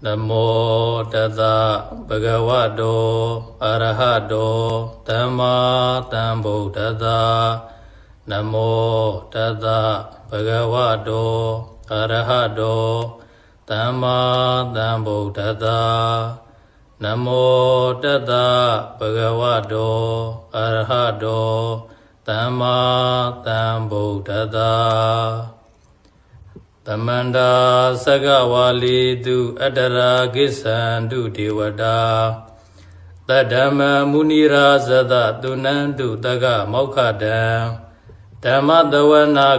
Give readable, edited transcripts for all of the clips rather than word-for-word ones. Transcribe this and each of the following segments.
Namo Tassa Bhagavato Arahato Dhamma Sambuddhassa Namo Tassa Bhagavato Arahato Dhamma Sambuddhassa Namo Tassa Bhagavato Arahato Dhamma Sambuddhassa Tamanda Sagawali Du Adara Gisandu Devada Tadama Munira Zada Dunandu Daga Maukada Dhamma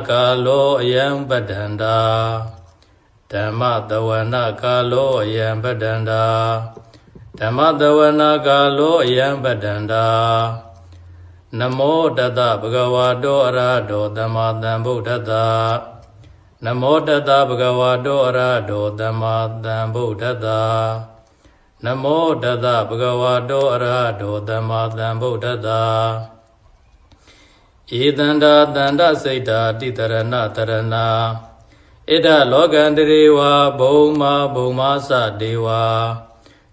Kalo Ayam Badanda Dhamma Kalo Ayam Badanda Dhamma Kalo Ayam Badanda Namo Tassa Bhagavato Arahato Dhamma Sambuddhassa Namo Tassa Bhagavato Arahato Dhamma Sambuddhassa Namo Tassa Bhagavato Arahato Dhamma Sambuddhassa Idanda Danda Saita Titarana Tarana Ida Loganderewa Bhoma Sa Deva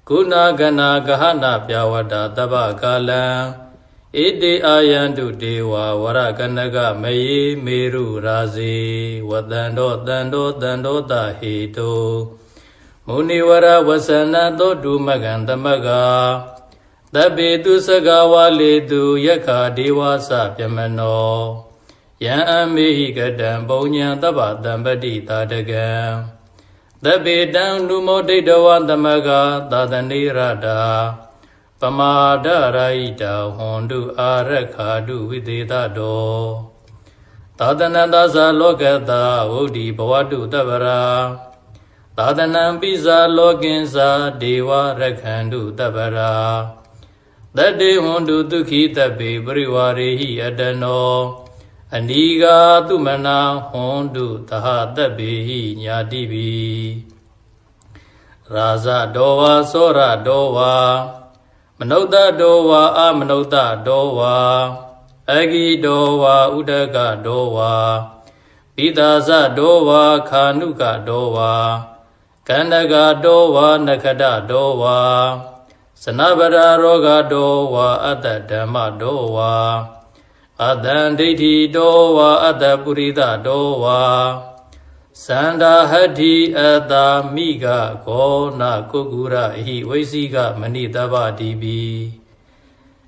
Guna Gana Gahana Pyawada Taba Kalam Iti ayantu dewa warakanaga mayi meru razi Wadando dando tahito Muniwara wasana dodu magandamaga Tabitu sagawalitu yaka dewa sapyamano Yan amihi gadam baunya taba dambadi tadaga Tabidang numo dedawan tamaga tadani rada Pamada Raita Hondu Arakadu Videta Do Tadanandasa Lokata Udi Bawadu Tabara Tadanam Pisa Lokinsa Deva Rakhandu Tabara Tade Hondu Duki Tabi Briwarihi Adano Aniga Tumana Hondu Taha Tabihi Nyadibi Raza Dowa Sora Dowa Manota dowa amanota dowa Agi dowa udaka dowa Pidasa dowa kanuka dowa Kandaga dowa nakada dowa Sanabara roga dowa Adha dhamma dowa Adhan diti dowa Adha purita dowa Sanda hati Adha miga Kona kukura hi Vaisiga manitaba dibi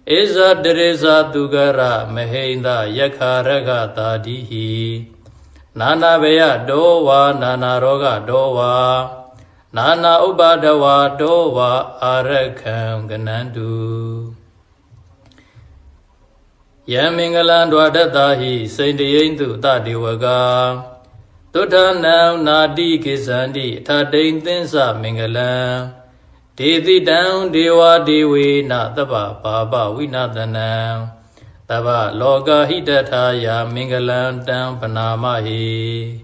Eza dereza dugara Mahinda yakharaga tadihi Nana veya dowa Nana roga dowa Nana ubadawa dowa Arakam ganandu Yamingalan dwadatahi Saindiyendu tadiwaga Tutanam Nadi Kisandi Tadain Tinsa Mingalam Didi Down Dewa Dewi Nataba Baba Winatanam Taba Loga Hidataya Mingalam Down Panamahi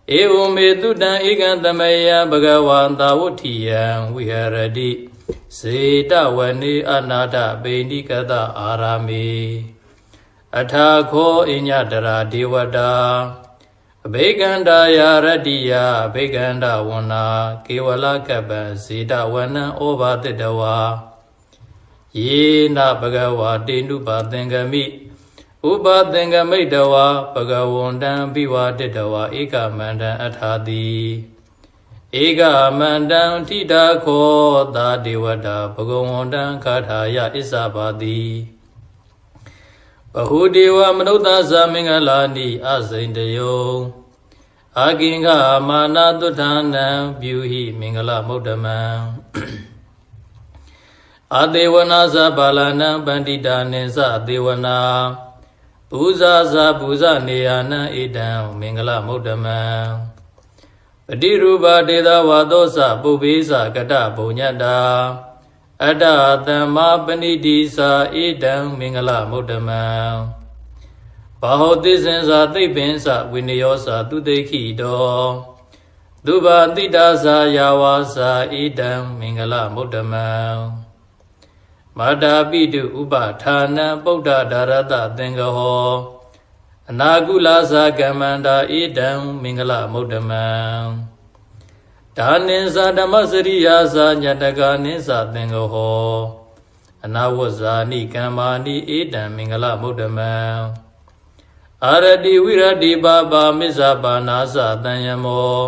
Evume Tutan Igantamaya Bhagavanta Wutiyam Viharadi Sita Wani Anada Bendikata Arami Athakho Inyadara Devada Beganda Yaradiya Beganda Wana Kiwala Kaba Sida Wana Oba Dedawa Yena Bhagava Denuba Dengami Uba Dengami Dawa Bhagavondan Biwa Dedawa Eka Mandan Athadi Ega Mandan Tida Ko Da Devada Bhagavondan Kathaya Isabadi Bahudewa Manota Samingalani Asaindayo Aginga Mana Dutana Byuhi Mingala Modaman Adevana Zabalana Bandita Nesa Devana Puza Zabuza Neana Idam Mingala Modaman Padiruba Deda Wadosa Bubisa Gada Bunyada Ada Dhamma Panidisa Idam Mingala Modaman Bahotisensa Tibinsa Winiyosa Tudeki Do Duba Tidasa Yawasa Idam Mingala Modaman Madabidu Ubathana Buddha Darata Tengaho Anagulasa Gamanda Idam Mingala Modaman ဒါနိသဓမ္မစရိယာသညတကနိသသင်္ဃဟောအနာဝဇာနိကမ္မာနိဧတံမင်္ဂလမုဒ္ဓမံအာရတိဝိရတိပါပါမစ္ဆပါနာသတံယမော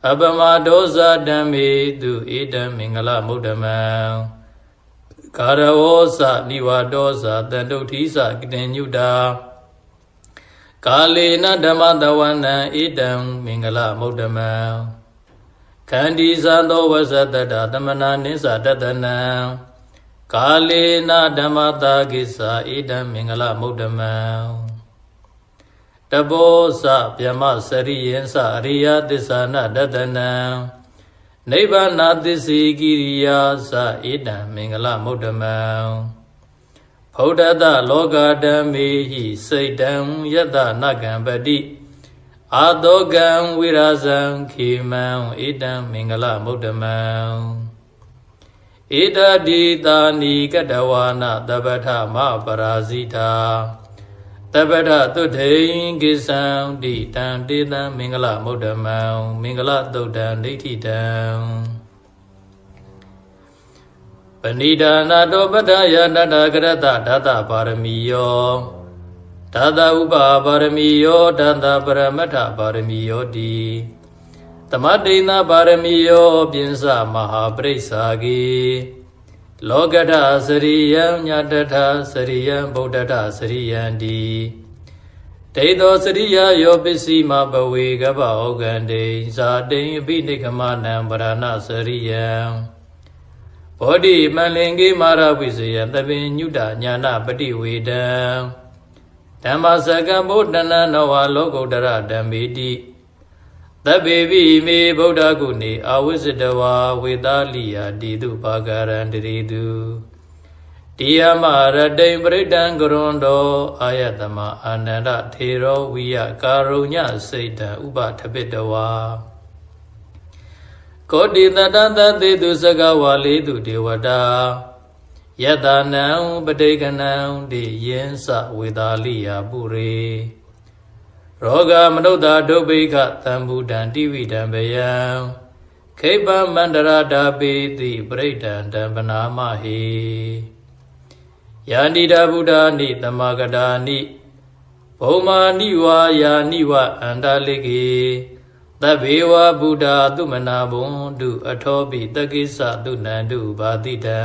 အပမဒောဇဓမ္မေတုဧတံမင်္ဂလမုဒ္ဓမံကာရဝောသနိဝါဒောသတန္တုဋ္ဌိသကတိညုတာကာလေနဓမ္မတဝနံဧတံမင်္ဂလမုဒ္ဓမံခန္တီသသောဝဇတတသမနာနိသတတနံကာလေနဓမ္မတာကိစ္ဆာဧတံမင်္ဂလမုဒ္ဓမံတဘောသဗျမစရိယံသအရိယသစ္စာနတတနံနိဗ္ဗာနသစ္စေကိရိယာသဧတံမင်္ဂလမုဒ္ဓမံဗုဒ္ဓတလောကဓမ္မေဟိစိတ်တံယတနကံပတိအာတောကံဝိရာဇံခေမံဧတံမင်္ဂလမုဒ္ဓမံဧတတိတာနိကတဝါနတပ္ပထမပရာဇိတာတပ္ပထသုထိန်ကိသံတိတံတေတံမင်္ဂလမုဒ္ဓမံမင်္ဂလသုတ်တံဒိဋ္ဌိတံပဏိဒါနာတောပတ္ထယတတကရတဓာတပါရမီယောဓာတဥပပါရမီယောဓာတပရမတ္ထပါရမီယောတိသမတိနာပါရမီယောပိဉ္စမဟာပရိစ္ဆာကေလောကထစရိယံညတထစရိယံဗုဒ္ဓထစရိယံတိဒိဋ္ဌောစရိယယောပစ္စည်းမဘဝေကပ္ပဩကံတိဇာတိံအပိနိကမနံပရဏစရိယံဘောဓိမလင်္ကေမာရဝိဇယံသဗ္ဗညုတညာနာပတိဝေဒံဓမ္မစကံဗုဒ္ဓနာနဝလောကုတ္တရဓမ္မေတိသဗ္ဗေပိမေဗုဒ္ဓဂုဏေအာဝိဇ္ဇတဝါဝေသာလိယာတိတုပါကရံတရေတုတိယမရတိံပရိဒံကရွန်တောအာယတမအာနန္ဒထေရောဝိယကာရုညစိတ်တံဥပထပိတဝါကောတိတတသသေတုစကဝါလေတုဒေဝတာယတနံပဋိကနံတိယင်းစဝေသာလိယာပုရေရောဂမနုဿဒုဗ္ဗိခသံဗုဒံတိဝိဒံဘယံခိပမန္တရာဓာပိတိပရိဒံတံပနာမဟိယာနိဒဗုဒ္ဓနိသမဂတာနိဘုံမာနိဝါယာနိဝအန္တလိကေသဗ္ဗေဝဗုဒ္ဓသုမနာဘုံတုအထောပိတကိစ္စသုနန္တုဘာတိတံ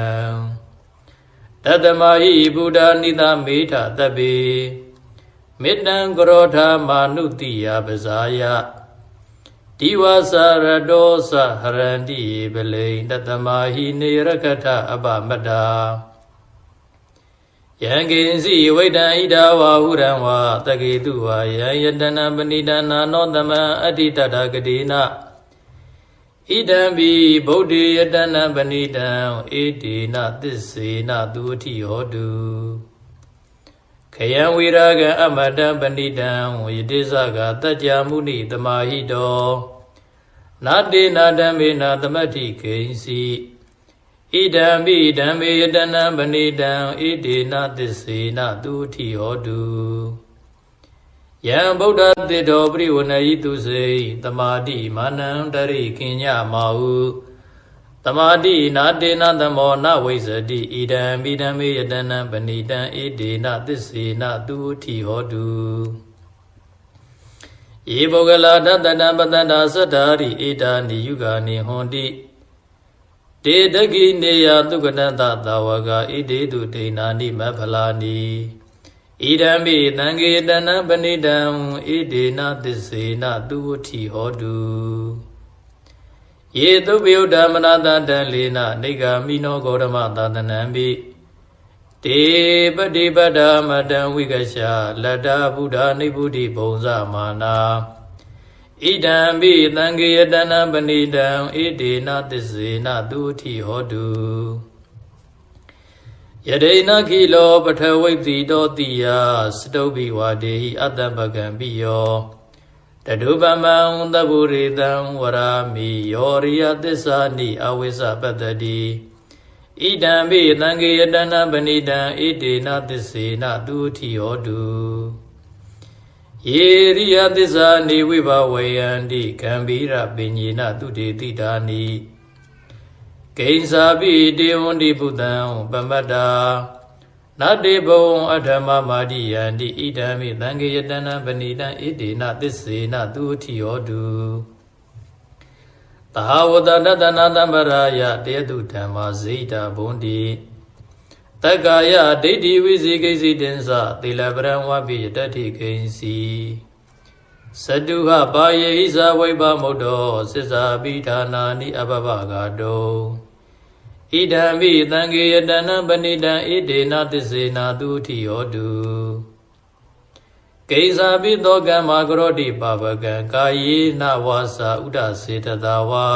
တတမဟိဗုဒ္ဓနိသမေထသဗ္ဗေမေတ္တံကရောဓမာနုတိယပဇာယဒီဝသရတောသဟရန္တိပလိတတမဟိနေရကထအပမတ္တာယံကိဉ္စီဝိတံဣဒဝါဟုရံဝါတကေတုဝါယံယတနပဏိဒနာနောတမံအတ္တိတတဂတိနဣဒံဘိဗုဒ္ဓေယတနပဏိတံဧတေနသစ္စေနသူအထိဟောတုခယံဝိရာဂံအမတံပဏိတံဝိတိသကတัจ जा မုနိတမဟိတောနာတေနာဓမ္မေနာသမတ္ထိကိဉ္စီဣဒံဘိဓမ္မေယတနံပဏိတံဣတေနသစ္စေနသူအထိဟောတုယံဗုဒ္ဓတေတောပရိဝဏယိတုစေသမာတိမာနံတရိကိညမာဟုသမာတိနာတေနသမောနဝိဇ္ဇတိဣဒံဘိဓမ္မေယတနံပဏိတံဣတေနသစ္စေနသူအထိဟောတုယေပုဂ္ဂလာတတတံပတ္တန္တာသတ္တာရိဧတာနိယုဂာနိဟွန်တိတေတကိနေယသုကတတသာဝကဣတေတုဒိဏာနိမဖလာနိဣဒံမိသံဃေတနံပဏိတံဣတေနသစ္စေနသူဝတိဟောတုယေသုပယုဒ္ဓမနတတံလေနနေဂာမိနောဂေါရမသာသနံပိတေပတိပတ္တမတံဝိကရှာလတ္တဗုဒ္ဓနိဗ္ဗုတိဘုံဇမာနာဣဒံမိသံဃေတနံပဏိတံဣတေနသစ္စေနသူဝတိဟောတုယဒိနခိလောပထဝိတ္တိတောတိယစတုဘိဝါဒေဟိအတ္တပကံပိယောတတုပမံသဗ္ဗုရိတံဝရာမိယောရိယသစ္စာနိအဝိဇ္ဇပတ္တတိဣဒံပိသံဃေတနံပဏိတံဣတေနသစ္စေနသူဝတိဟောတုယ ယေရိယသစ္စာနေဝိဘဝေယန္တိကံဗိရပညေနတုတေတိတာနိဂိဉ္စာပိတေဝန္တိပုတံပမတ္တာနတေဘုံအထမမာတိယန္တိဣဒံမိသံဃေယတနာပဏိတံဣတေနသစ္စေနသူတိယောတုသဟဝတတတနာတံပရာယတေတုဓမ္မာဇိတာဘုံတိတက္ကာယဒိဋ္ဌိဝိဇိကိစီတင်္စသီလပရံဝပိယတ္ထိကိဉ္စီစတုဟပါယေဟိဇဝိဘမုဒ္ဒောသစ္စာပိဌာနာနိအပပဂါတောဣဒံမိသံဃေယတနံပဏိတံဣတေနသစ္စေနာသူတိယောတုကိဉ္စာပိသောကမ္မာကရောတိပါပကံကာယေနဝါစာဥဒစေတသာဝါ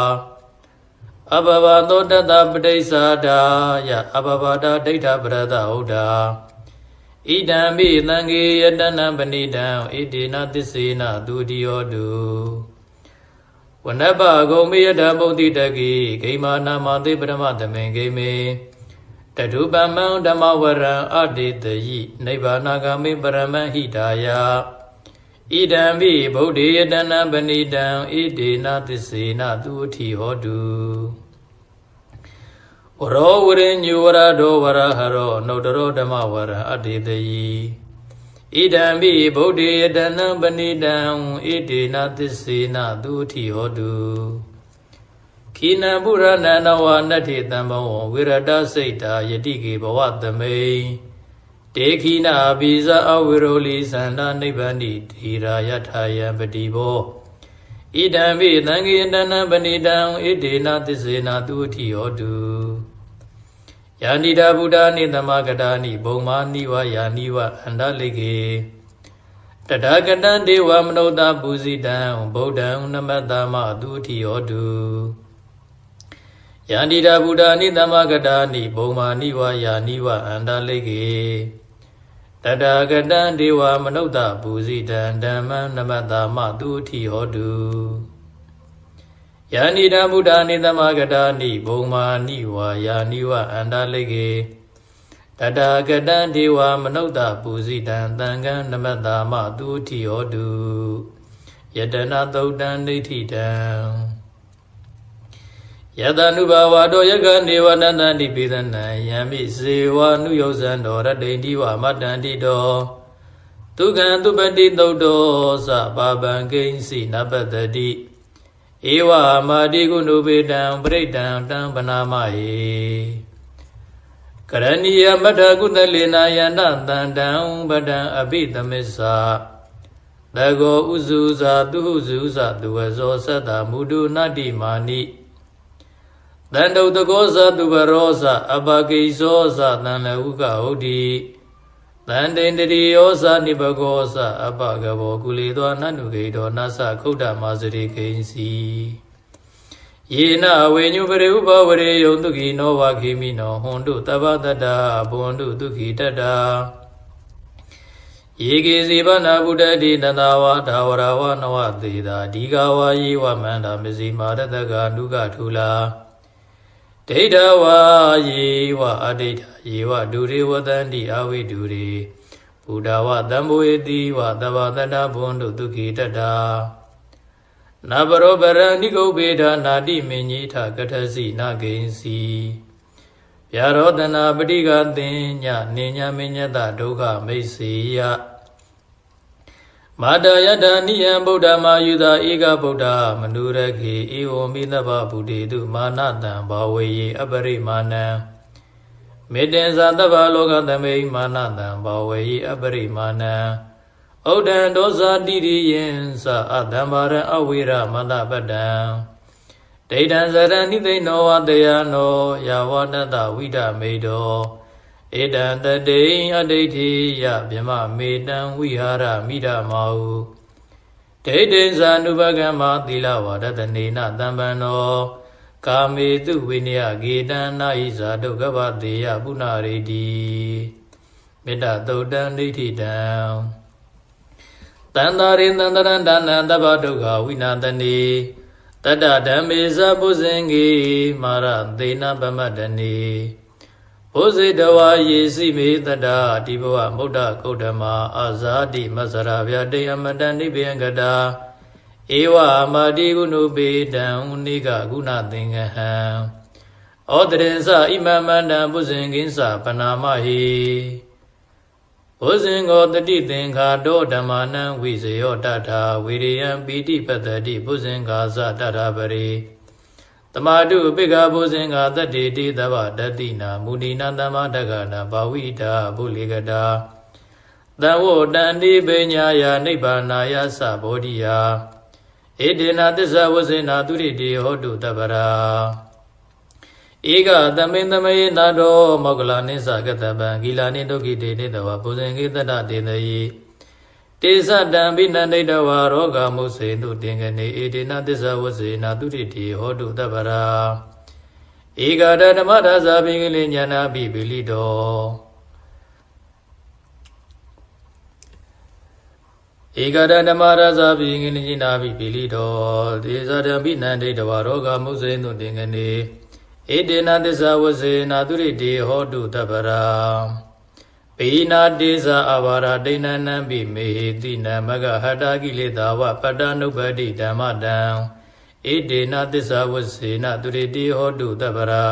အဘဘသောတတပဋိစ္ဆာဒာယအဘဘတာဒိဋ္ဌပရဒဟုတ်တာဣဒံမိသံဃေယတနံပဏိတံဣတေနသစ္စေနသူတိယောတုဝနပဂုံမေယဓမ္မုတိတကိဂိမာနာမသေပရမသမေဂိမေတထုပမံဓမ္မဝရံအတေတယိနိဗ္ဗာနဂမေပရမဟိတာယဣဒံမိဗုဒ္ဓေယတနံပဏိတံဣတေနသစ္စေနသူတိဟောတုဝရောဝရိညုဝရဒောဝရဟရောနုတရောဓမ္မဝရံအတေတယိဣဒံမိဗုဒ္ဓေယတနံပဏိတံဣတေနသစ္စေနသူတိဟောတုခိနံပုရဏနဝနတ္ထိတံဘောဝိရတစိတ်တာယတိကေဘဝသမိတေခိနာဘိဇအဝိရောလိသန္တာနိဗ္ဗန္တိတိရာယထာယံပတိဘောဣဒံမိသံဃေယတနံပဏိတံဣတေနသစ္စေနသူတိဟောတုယာနိတာဗုဒ္ဓနိသမဂတာနိဘုံမာနိဝယာနိဝအန္တလိကေတထာဂတံဒေဝမနုဿပူဇိတံဗုဒ္ဓံနမတ္တမသူတိဟောတုယာနိတာဗုဒ္ဓနိသမဂတာနိဘုံမာနိဝယာနိဝအန္တလိကေတထာဂတံဒေဝမနုဿပူဇိတံဓမ္မံနမတ္တမသူတိဟောတုယာနိတာဗုဒ္ဓနိသမဂတာနိဘုံမာနိဝယာနိဝအန္တလိကေတထာဂတံဒေဝမနုဿပူဇိတံသံဃံနမတ္တမသူတိဟောတုယတနာသုတ်တံဒိဋ္ဌိတံယတနုဘာဝတောယကနေဝနန္တတိပိသနံယံမိစေဝနုယောဇံတော်ရတ္တိတိဝမတ္တန္တိတောဒုက္ခံသူပတိသုတ်တောသပါပံကိဉ္စီနပတ္တိဧဝမာတိကုဏုပေတံပရိတံတံပနာမဟေကရဏီယမထကုတလေနာယန္တတန္တံပဒံအပိသမစ္ဆာတကောဥစုဇာသူဟုစုဇာသူဝဇောသတ္တမုဒုနတ္တိမာနိတန္တုတကောဇာသူဘရောဇာအပကိဇောဇာတံလဟုကဟုတ်တိတန္တိန္တရိယောဇာနိဘဂောဇာအပကဘောကုလေသောနန္တုကေတောနသခုဒ္ဓမာစရိကိဉ္စီယေနဝေညုပရိဥပဝရေယုံတုခိနောဝခိမိနောဟွန်တုတပ္ပတတ္တာဘွန်တုဒုခိတတ္တာယေကေစီဗနာဗုဒ္ဓတိတတဝါဒါဝရဝနဝသေတာဒီဃဝါယေဝမန္တာမစီမာရတကနုကထုလာဒိဋ္ဌဝါယေဝအဒိဋ္ဌယေဝဒုရေဝတန္တိအဝိဒုရေဘုဒ္ဓဝတံဘဝေတိဝတဗ္ဗတတ္တဘွန်တုဒုခိတတ္တာနဘရောပရဏိကုပ္ပေဒနာတိမင်ကြီးထကထစီနာဂိဉ္စီဗျာရောတနာပဋိကသင်ညနေညမညတဒုက္ခမိတ်စေယမာတယတနိယံဗုဒ္ဓမာယုသာဧကဗုဒ္ဓမနုရခေဧဝမိသဗ္ဗဗုဒ္ဓေတုမာနတံဘာဝေယေအပရိမာဏံမေတ္တေဇာတဗ္ဗလောကသမိမာနတံဘာဝေယေအပရိမာဏံဩဒံဒောဇာတိရိယံသအတံဘာရံအဝိရမတပတ္တံဒိဋ္ဌံဇရဏိသိဏောဝတယနောယာဝတတဝိဒမေတောဧတံတတိအဒိဋ္ဌိယဗြမမေတံဝိဟာရမိဓမာဟုဒိဋ္ဌိဇာနုပကမ္မသီလဝါဒတနေနတံပန္နောကာမေတုဝိနယဂေတံနာဟိဇာဒုက္ခဗတေယပုဏ္ဏရေတိမေတ္တသုတ်တံဒိဋ္ဌိတံတန္တာရိသန္တရံဒါနံတဗ္ဗဒုက္ခဝိနာတနေတတ္တဓမ္မေဇပုဇင်္ဂေမာရသေနပမတ္တနေ ဘုဇိတဝါယေစီမေတ္တာဒီဘဝမုဒ္ဒကုဋ္ဌမအာဇာတိမဆရာဗျာတေအမတန်နိဗ္ဗယံကတာဧဝမာတိကုဏုပေတံနိကကုဏသင်္ကဟံဩတရေသဣမမန္တံဘုဇင်ကိဉ္စပနာမဟိဘုဇင်ကိုတတိသင်္ခါတောဓမ္မာနံဝိဇယောတထာဝိရိယံပိတိပတ္တိဘုဇင်္ဂါဇတထာပရိတမတုပိကဘုဇင်္ဂါတတ္တိတိသဗ္ဗတတိနာမုဏိနာသမ္မာတက္ကနာဘာဝိတာဘုလိကတာသံဝတန္တိပညာယနိဗ္ဗာနာယသဘောဓိယဧတေနသစ္စာဝဇေနာသူရိတိဟောတုတပ္ပရာဧကသမင်သမယေနာတောမောကလနိသကတပံဂီလာနိဒုက္ခိတေတေတဝဘုဇင်္ဂေတတတေတယေတေသတံဘိနန္ဒိတဝါရောဂမုစေတုတင်ကနေဧတေနသစ္စာဝဇေနာသူရိတိဟောတုတပ္ပရာဧကတဓမ္မဒါဇာပိကလိညာနာပိပိလိတောဧကတဓမ္မဒါဇာပိကလိညာနာပိပိလိတောတေသတံဘိနန္ဒိတဝါရောဂမုစေတုတင်ကနေဧတေနသစ္စာဝဇေနာသူရိတိဟောတုတပ္ပရာပိနာတေဇာအဘာရဒိဏနံပိမေဟိတိနမဂဟတာကိလေသာဝပတ္တနုပ္ပတိဓမ္မတံဧတေနသစ္စာဝဇေနာသူရိတိဟောတုတပ္ပရာ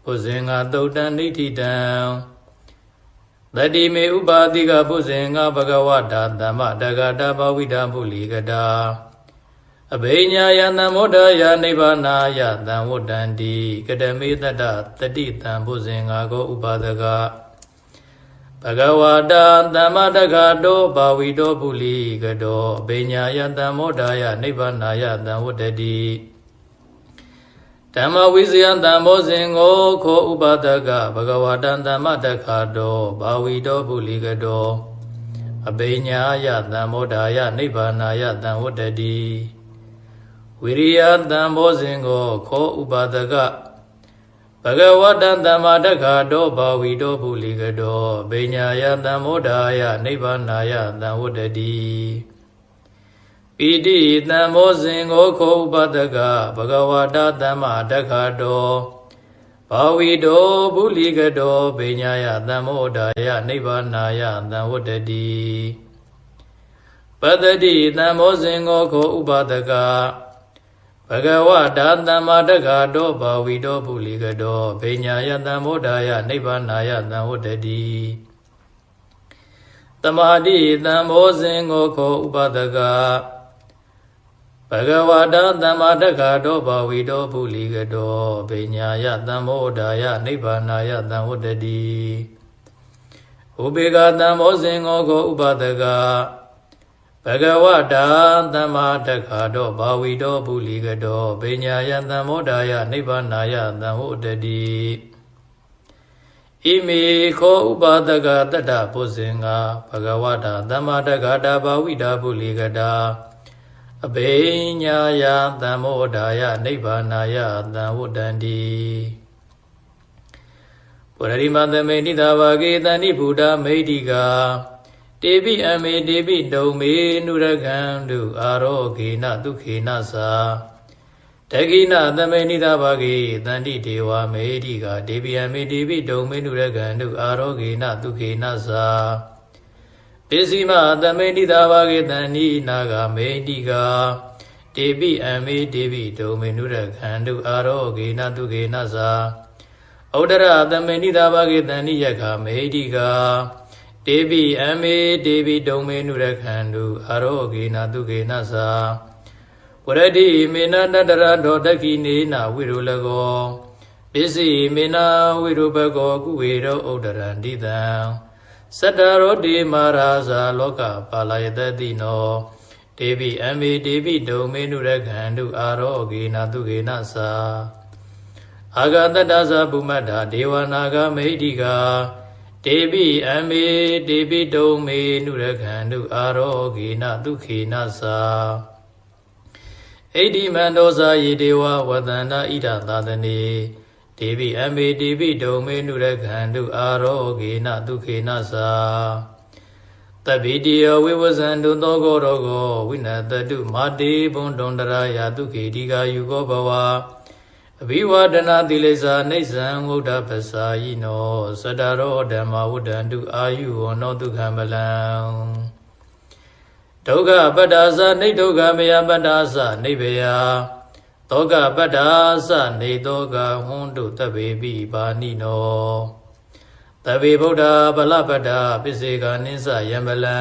ဘုဇင်္ဂသုတ်တံနိဋ္ဌိတံတတိမေဥပါတိကဘုဇင်္ဂဘဂဝတာသမ္မတဂတာဘဝိတံဘုလိကတာအဘိညာယသံမောဒယနိဗ္ဗာနာယသံဝတ္တန္တိကတမေတ္တတတိတံဘုဇင်္ဂါကိုဥပါဒကဘဂဝတာသမ္မတဂတောဘာဝိတောပုလိကတောအဘိညာယသံမောဒယနိဗ္ဗာနာယသံဝတ္တတိဓမ္မဝိဇယသံဘောဇင်ကိုခောဥပါဒကဘဂဝတာသမ္မတဂတောဘာဝိတောပုလိကတောအဘိညာယသံမောဒယနိဗ္ဗာနာယသံဝတ္တတိဝိရိယတံဘောဇင်ကိုခောဥပါဒကဘဂဝတံသမ္မာတက္ခတောဘာဝိတောပုလိကတောဗိညာယတံမောဒာယနိဗ္ဗာနာယတံဝတ္တတိပိတိတံဘောဇင်ကိုခောဥပါဒကဘဂဝတာသမ္မာတက္ခတောဘာဝိတောပုလိကတောဗိညာယတံမောဒာယနိဗ္ဗာနာယတံဝတ္တတိပတ္တိတံဘောဇင်ကိုခောဥပါဒကဘဂဝတာသမ္မာတက္ခတောဘာဝိတောပုလိကတောဗိညာယတံမောဒာယနိဗ္ဗာနာယတံဝတ္တတိသမာဓိတံဘောဇင်ကိုခောဥပါဒကဘဂဝတာသမ္မာတက္ခတောဘာဝိတောပုလိကတောဗိညာယတံမောဒာယနိဗ္ဗာနာယတံဝတ္တတိဥပေက္ခတံဘောဇင်ကိုခောဥပါဒကဘဂဝတာသမ္မာတက္ခတောဘာဝိတောပုလိကတောဗိညာယတံမောဒာယနိဗ္ဗာနာယတံဝတ္တတိဣမေခောဥပါဒကတတ္တဘုဇင်္ဂဘဂဝတာသမ္မာတက္ခတာဘာဝိတာပုလိကတာအဘိညာယတံမောဒာယနိဗ္ဗာနာယတံဝတ္တန္တိပုရရိမသမေနိသာဝကေတန္တိဘုဒ္ဓမေတိကာတေပိအမေတေပိတုံမေနုရကံတုအာရောဂေနဒုခေနသာတကိနသမေနိသဘာဂေတန္တိဒေဝမေတိကာတေပိအမေတေပိတုံမေနုရကံတုအာရောဂေနဒုခေနသာပိစီမသမေနိသဘာဂေတန္တိနာဂမေတိကာတေပိအမေတေပိတုံမေနုရကံတုအာရောဂေနဒုခေနသာဩဒရသမေနိသဘာဂေတန္တိယခမေတိကာတေပိအမေတေပိတုံမေနုရခန္တုအာရောဂေနတုကေနသာဝရတိမေနတတရဒောတခိနေနဝိရုလကောပစ္စည်းမေနဝိရုပကောကုဝေရောဥဒရန္တိတံသတ္တရောတိမာရာဇာလောကပါလယတတိနောတေပိအမေတေပိတုံမေနုရခန္တုအာရောဂေနတုကေနသာအာဂတတ္တသဗုမတ္တာဒေဝနာဂမေဟိတိကာတေပိအမေတေပိတုံမေနုရခန္တုအာရောဂေနဒုခေနသာဣတိမန္တောသာယေဒေဝဝတန္တာဣဒသာသနေတေပိအမေတေပိတုံမေနုရခန္တုအာရောဂေနဒုခေနသာတပိတိယဝိဝဇန္တုသောကောရောဂောဝိနတတုမာတေဘုံဒုံတရာယဒုခေတိကာယုကောဘဝ အဘိဝဒနာတိလိစ္ဆာနိစ္စံဝုဒ္ဓပ္ပစာယိနောသတ္တရောဓမ္မဝုဒ္ဒန္တုအာယုဝနောဒုက္ခမလံဒုက္ခပတ္တာသနိဒုက္ခမယပတ္တာသနိဗ္ဗယသောကပတ္တာသနေသောကဟွန်းတုတဗ္ဗေပိပါဏိနောတဗ္ဗေဗုဒ္ဓဗလပတ္တာပစ္စေကနိစ္စယံပလံ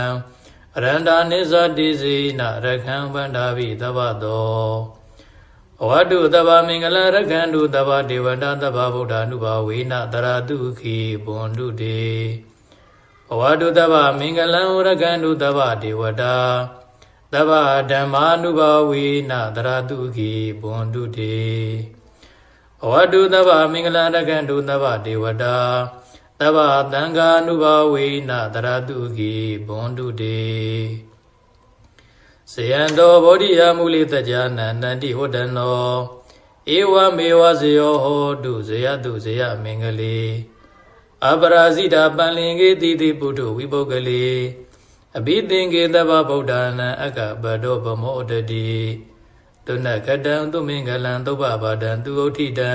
အရန္တာနိစ္စတိစေနရခံဗန္တာပိသဗ္ဗတောအဝတုသဗ္ဗမင်္ဂလရခန္တုသဗ္ဗဒေဝတာသဗ္ဗဗုဒ္ဓ ानु ဘာဝေနတရာတုခိဘွန်တုတေအဝတုသဗ္ဗမင်္ဂလံရခန္တုသဗ္ဗဒေဝတာသဗ္ဗဓမ္မာနုဘာဝေနတရာတုခိဘွန်တုတေအဝတုသဗ္ဗမင်္ဂလံရခန္တုသဗ္ဗဒေဝတာသဗ္ဗသံဃာနုဘာဝေနတရာတုခိဘွန်တုတေဇယံတောဗောဓိယမူလိတ္တဉာဏန္တိဝတ္တနောဧဝမေဝဇယောဟောတုဇယတုဇယမင်္ဂလေအပရာဇိတာပန္လင်္ကေတိတိပုထုဝိပုဂ္ဂလေအဘိသင်္ကေသဗ္ဗဗုဒ္ဓနာအကပတောဗမောတတိတုဏကတံသူမင်္ဂလံသုဘဘာဒံသူဥဋ္ဌိတံ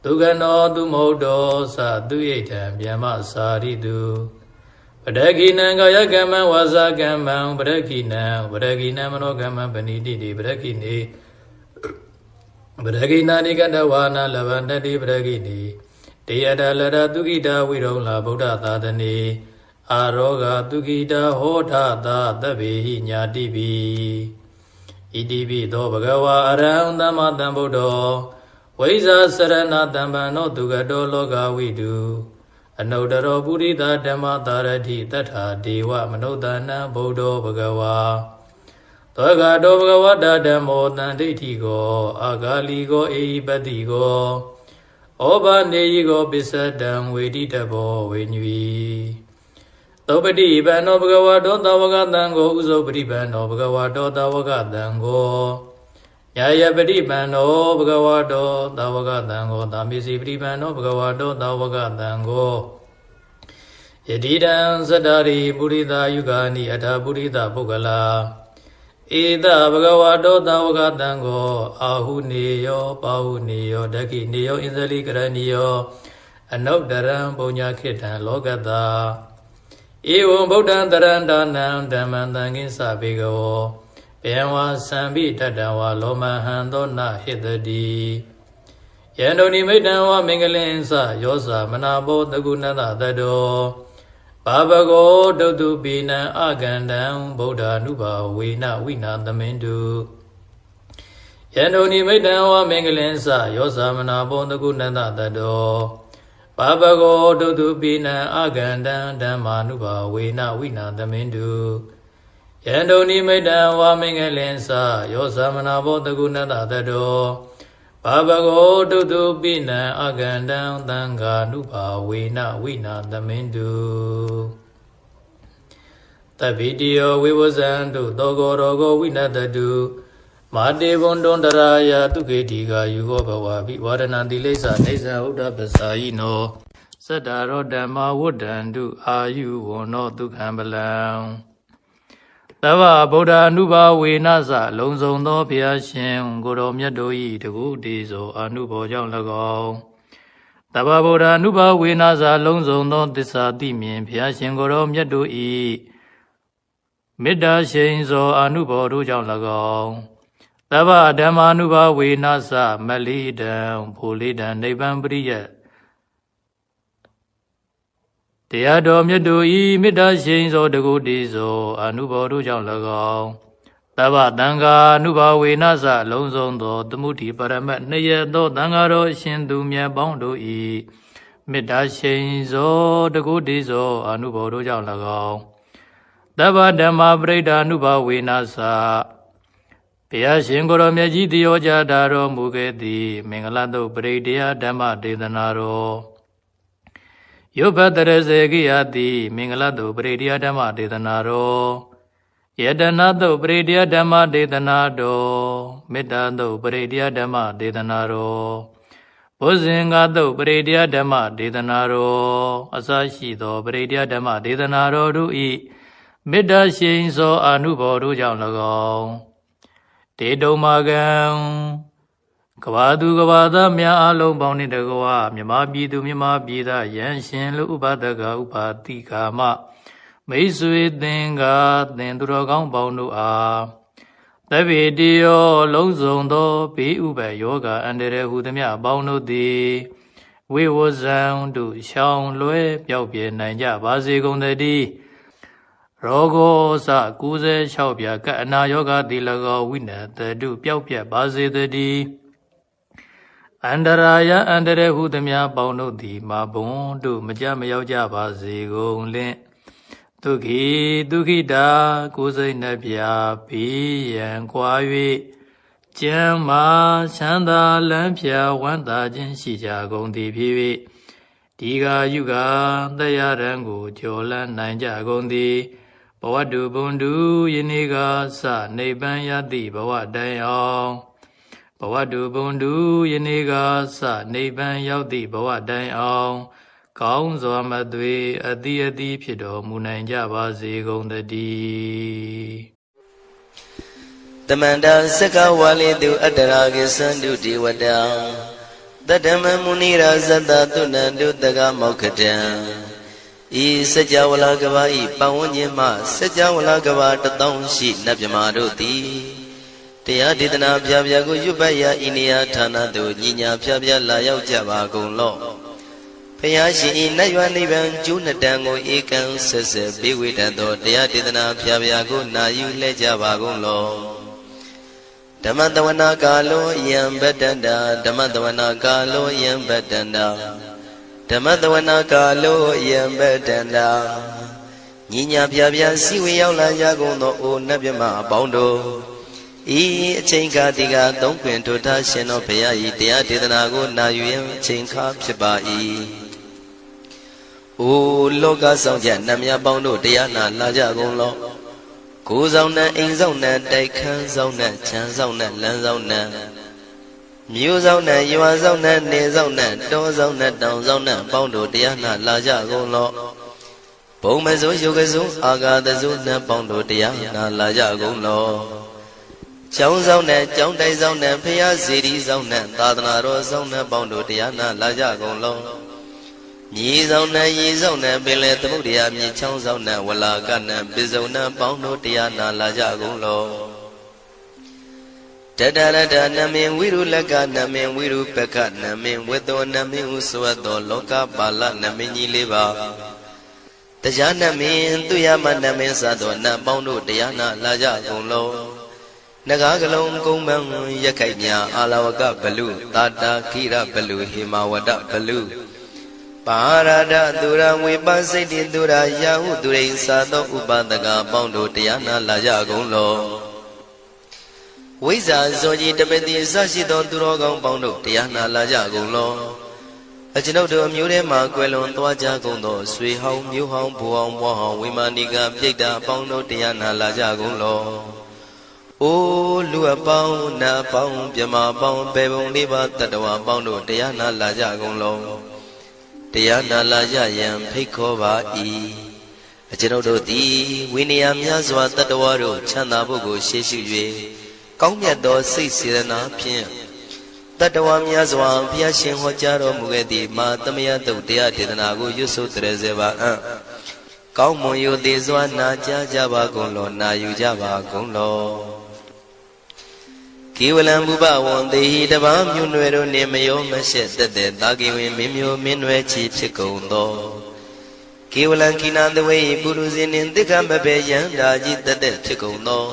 သူကနောသူမௌတောသသူဣဋ္ဌံဗျမစာရိတုပရခိနံကာယကမ္မဝါစာကမ္မံပရခိနံမနောကမ္မံပဏိတိတိပရခိနေပရခိနာနိကတဝါနာလဗန္တတိပရခိနေတေယတလရသုခိတာဝိရုံလာဗုဒ္ဓသာသနေအာရောဂသုခိတာဟောထသာသဗ္ဗေဟိညာတိပိဣတိပိသောဘဂဝါအရဟံသမ္မာသမ္ဗုဒ္ဓောဝိဇာစရဏတမ္ပန္နောသူကတောလောကဝိတုအနုတ္တရောပုရိသဓမ္မသာရတိတထာဒေဝမနုဿာနံဗုဒ္ဓောဘဂဝါသောကတောဘဂဝတဓမ္မောတန်ဒိဋ္ဌိကောအာဂါလီကောအေဟိပတိကောဩဘာနေယိကောပစ္စတံဝေတိတဘောဝေညွီသောပတိပန္နောဘဂဝတောသဝကတံကိုဥဇောပတိပန္နောဘဂဝတောသဝကတံကိုယာယပတိပန္နောဘဂဝတောသဝကတံကိုသာမေစီပတိပန္နောဘဂဝတောသဝကတံကိုယတိတံသတ္တရိပုရိသယုဂာနိအထာပုရိသပုဂ္ဂလာဧတဘဂဝတောသဝကတံကိုအာဟုနေယောပါဟုနေယောဒက္ခိနေယောဣန္ဇလိကရဏီယောအနုတ္တရံပုညခိတံလောကတာဧဝံဗုဒ္ဓံတရန္တနံဓမ္မံသံဃိသဘေကဝောဘေဝါသံပိတတဝါလောမဟံသောနဟိတတိယန္တုန်ိမိတံဝမင်္ဂလင်္စယောဇာမနာဘောတကုဏတတတောဘာဘဂောဒုတုပိနံအကန္တံဗုဒ္ဓ ानु ဘာဝေနဝိနာသမင်တုယန္တုန်ိမိတံဝမင်္ဂလင်္စယောဇာမနာဘောတကုဏတတတောဘာဘဂောဒုတုပိနံအကန္တံဓမ္မာ ानु ဘာဝေနဝိနာသမင်တုယန္တုန်ိမိတံဝမင်္ဂလင်္စယောဇာမနာဘောတကုဏတတတောဘာဘဂောဒုတုပိနံအကန္တံသံဃာ ानु ဘာဝေနဝိနာသမင်တုတဗ္ဗိတိယောဝိဝဇံတုသောကောရောဂောဝိနတတုမာတေဘွန်တွန်တရာယတုခေတိကာယူဟောဘဝပိဝရဏတိလိစ္ဆာနေဇာဥဒ္ဓပစာယိနောသတ္တရောဓမ္မဝုဒ္ဒန္တုအာယုဝနောဒုက္ခံပလံသဗ္ဗဗုဒ္ဓ ानु ဘာဝေနသလုံစုံသောဘုရားရှင်ကိုတော်မြတ်တို့၏တကုတေဇောအာနုဘောကြောင့်၎င်းသဗ္ဗဗုဒ္ဓ ानु ဘာဝေနသလုံစုံသောသစ္စာသိမြင်ဘုရားရှင်ကိုတော်မြတ်တို့၏မေတ္တာရှိန်ဇောအာနုဘောတို့ကြောင့်၎င်းသဗ္ဗဓမ္မာ ानु ဘာဝေနသမလိတံဖိုလိတံနိဗ္ဗံပရိယတရားတော်မြတ်တို့ဤမေတ္တာရှိန်သောတကုတေဇောအာနုဘောတို့ကြောင့်၎င်းသဗ္ဗသံဃာ ानु ဘာဝေနသလုံးစုံသောသမုဒိပရမတ်နှစ်ရသောသံဃာတော်အရှင်သူမြတ်ပေါင်းတို့ဤမေတ္တာရှိန်သောတကုတေဇောအာနုဘောတို့ကြောင့်၎င်းသဗ္ဗဓမ္မာပရိဒာ ानु ဘာဝေနသဘုရားရှင်ကိုယ်တော်မြတ်ကြီးတယောကြတာတော်မူခဲ့သည်မင်္ဂလာတုပရိဒေယဓမ္မဒေသနာတော်ယုဘတရစေကိယတိမင်္ဂလတုပရိဒေယဓမ္မဒေသနာတော်ယတနာတုပရိဒေယဓမ္မဒေသနာတော်မေတ္တာတုပရိဒေယဓမ္မဒေသနာတော်ဘုဇင်္ဂတုပရိဒေယဓမ္မဒေသနာတော်အစရှိသောပရိဒေယဓမ္မဒေသနာတော်တို့ဤမေတ္တာရှိန်သောအာနုဘောတို့ကြောင့်၎င်းတေတုံမာကံ ကဘာသူကဘာသားများအလုံးပေါင်းနှင့်တကွာမြမပြည်သူမြမပြည်သားယံရှင်လူဥပဒကဥပါတိကာမမိတ်ဆွေသင်္ကာသင်သူတော်ကောင်းပေါင်းတို့အားသဗ္ဗေတိယောလုံးစုံသောဘေးဥပယောဂအန္တရာယ်ဟုသမျှအပေါင်းတို့သည်ဝိဝဇံတို့ရှောင်လွဲပျောက်ပြဲနိုင်ကြပါစေကုန်သတည်းရောဂောစ96ပြကအနာယောဂတိ၎င်းဝိနတတုပျောက်ပြက်ပါစေတည်းအန္တရာယအန္တရာယ်ဟုသမျှပေါင်းတို့သည်မဘုံတို့မကြမရောက်ကြပါစေကုန်လင့်ဒုခိတာကိုယ်စိတ်နှပြဘေးရန်ကွာ၍ကျမ်းမာချမ်းသာလန်းဖြာဝမ်းသာခြင်းရှိကြကုန်သည်ဖြစ်၍ဒီဃာယုဂာတရားရန်ကိုကျော်လန်းနိုင်ကြကုန်သည်ဘဝတုဘုံတုယနေ့ကစနိဗ္ဗာန်ရသည့်ဘဝတိုင်အောင်ဘဝတုဘုံတုယနေ့ကစနိဗ္ဗာန်ရောက်သည့်ဘဝတိုင်အောင်ကောင်းစွာမသွေအတိအတိဖြစ်တော်မူနိုင်ကြပါစေကုန်သတည်းတမန္တာစကဝါလိတုအတ္တရာကိသန္တုဒေဝတံတတ္တမမုနိရာဇတသုဏန္တုတကမောက္ခတံဤစัจ java လာကဘာဤပဝန်းကျင်မှစัจ java လာကဘာ1000ရှိနတ်မြမာတို့သည်တရားဒေသနာပြပြကိုရွတ်ပတ်ရာဤနေရာဌာနသို့ညီညာပြပြလာရောက်ကြပါကုန်လော့ဘုရားရှင်ဤနတ်ရွာနိဗ္ဗာန်ကျိုးနှစ်တန်ကိုဧကံဆက်ဆက်ပေးဝေတတ်သောတရားဒေသနာပြပြကိုနာယူလဲကြပါကုန်လော့ဓမ္မတဝနာကာလောယံဗတ္တန္တာဓမ္မတဝနာကာလောယံဗတ္တန္တာဓမ္မတဝနာကာလောယံဗတ္တန္တာညီညာပြပြစီဝေရောက်လာကြကုန်သောအိုနတ်မြမအပေါင်းတို့ဤအချိန်ကာတိကသုံးခွင်ထိုထားရှင်တော်ဘုရားဤတရားဒေသနာကိုနာယူရန်အချိန်ခါဖြစ်ပါ၏အိုလောကဆောင်ကြနတ်မြပေါင်းတို့တရားနာလာကြကုန်လောကိုယ်ဆောင်နဲ့အိမ်ဆောင်နဲ့တိုက်ခန်းဆောင်နဲ့ခြံဆောင်နဲ့လမ်းဆောင်နဲ့မြို့ဆောင်နဲ့ရွာဆောင်နဲ့နေဆောင်နဲ့တောဆောင်နဲ့တောင်ဆောင်နဲ့ပေါင်းတို့တရားနာလာကြကုန်လောဘုံမစိုးယုတ်ကစိုးအာဂါတစိုးနဲ့ပေါင်းတို့တရားနာလာကြကုန်လောကျောင်းဆောင်နဲ့ကျောင်းတိုက်ဆောင်နဲ့ဖရာစီရီဆောင်နဲ့သာသနာတော်ဆောင်နဲ့ပေါင်းတို့တရားနာလာကြကုန်လောမြေဆောင်နဲ့ရေဆောင်နဲ့ပင်လေသမုဒ္ဒရာမြေချောင်းဆောင်နဲ့ဝလာကနဲ့ပိစုံနဲ့ပေါင်းတို့တရားနာလာကြကုန်လောတတရတနမင်ဝိရုလကနမင်ဝိရုပကနမင်ဝေတောနမင်ဥသဝတ္တောလောကပါဠနမင်ကြီးလေးပါတရားနမင်သူရမနမင်စသောနတ်ပေါင်းတို့တရားနာလာကြကုန်လောနဂါကလုံးကုံပန်းရခိုက်မြအာလဝကဘလူတာတာခိရဘလူဟေမဝဒဘလူပါရဒသူရဝေပစိတ်တိသူရယာဟုသူရိသာသောဥပဒကပေါင်းတို့တရားနာလာကြကုန်လောဝိဇ္ဇာဇောကြီးတပတိအစရှိသောသူတော်ကောင်းပေါင်းတို့တရားနာလာကြကုန်လောအကျွန်ုပ်တို့အမျိုးထဲမှာကွယ်လွန်သွားကြကုန်သောဆွေဟောင်းမျိုးဟောင်းဘိုးဟောင်းဘွားဟောင်းဝိမာနိကပြိတ္တာပေါင်းတို့တရားနာလာကြကုန်လောအိုလူအပေါင်းနတ်ပေါင်းမြမပေါင်းပေပုံလေးပါတတ္တဝါပေါင်းတို့တရားနာလာကြကုန်လောတရားနာလာကြရန်ဖိတ်ခေါ်ပါ၏အကျွန်ုပ်တို့သည်ဝိနည်းများစွာတတ္တဝါတို့ချမ်းသာဖို့ကိုရှေ့ရှု၍ကောင်းမြတ်သောစိတ်စေတနာဖြင့်တတ္တဝါများစွာဘုရားရှင်ဟောကြားတော်မူခဲ့သည့်မာသမယတုတ်တရားဒေသနာကိုရွတ်ဆိုတရစေပါအံ့ကောင်းမွန်ရိုသေစွာနာကြားကြပါကုန်လောနာယူကြပါကုန်လောကေဝလံဘုဘဝံတေဟိတဘာမြွနွယ်တို့နှင့်မယောမရှက်သက်သက်တာကေဝင်မင်းမျိုးမင်းနွယ်ချီဖြစ်ကုန်သောကေဝလံကိနာသဝေပုရုဇဉ်နှင့်တိက္ခမဘေယံဓာကြီးသက်သက်ဖြစ်ကုန်သော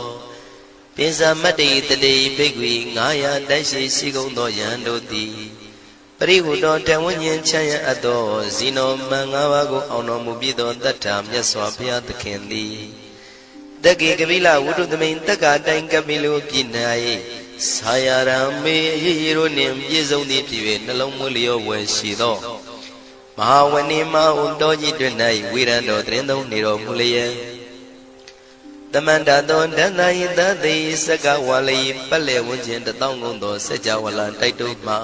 ပိစမတ္တိတတိဘိက္ခွေ900တိုက်ရှိရှိကုန်သောယံတို့သည်ပရိဟုတောတံဝဉ္ဉ္ချမ်းရအပ်သောဇီနောမံ5ပါးကိုအောင်တော်မူပြီးသောတတ္ထာမြတ်စွာဘုရားသခင်သည်တက္ကေကပိလဝုဒ္ဓသမိန်တက္ကာတိုင်ကပိလိုပြည်၌ဆာယရံမေအရေးရတို့နှင့်ပြည့်စုံသည်ဖြစ်၍နှလုံးမွေးလျောဝယ်ရှိသောမဟာဝဏိမဟုတောကြီးတွင်၌ဝိရံတော်တရင်သုံးနေတော်မူလျက်တမန္တသောဒန္တယိတသိစကဝါလိပတ်လေဝန်းကျင်1000ကုန်သောစัจ java လာတိုက်တို့မှာ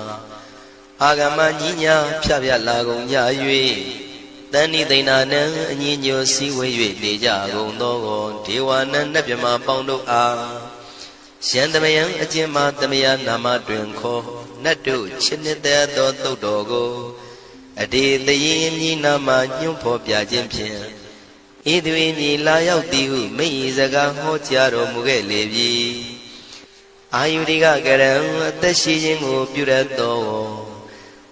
အာဂမညီညာဖြပြလာကုန်ကြ၍တဏိသိဏနံအညီညွတ်စည်းဝေး၍နေကြကုန်သောဒေဝနံနတ်မြမပေါင်းတို့အားယံတမယံအကျဉ်းမတမယနာမတွင်ခေါ် နတ်တို့ချစ်နှစ်သက်သောသုတ်တော်ကိုအတေတရင်မြည်နာမှာညွှန်ဖော်ပြခြင်းဖြင့်ဤသူ၏မြည်လာရောက်သည်ဟုမိတ်ဤစကားဟောကြားတော်မူခဲ့လေပြီအာယုရိကကရံအသက်ရှိခြင်းကိုပြုရသော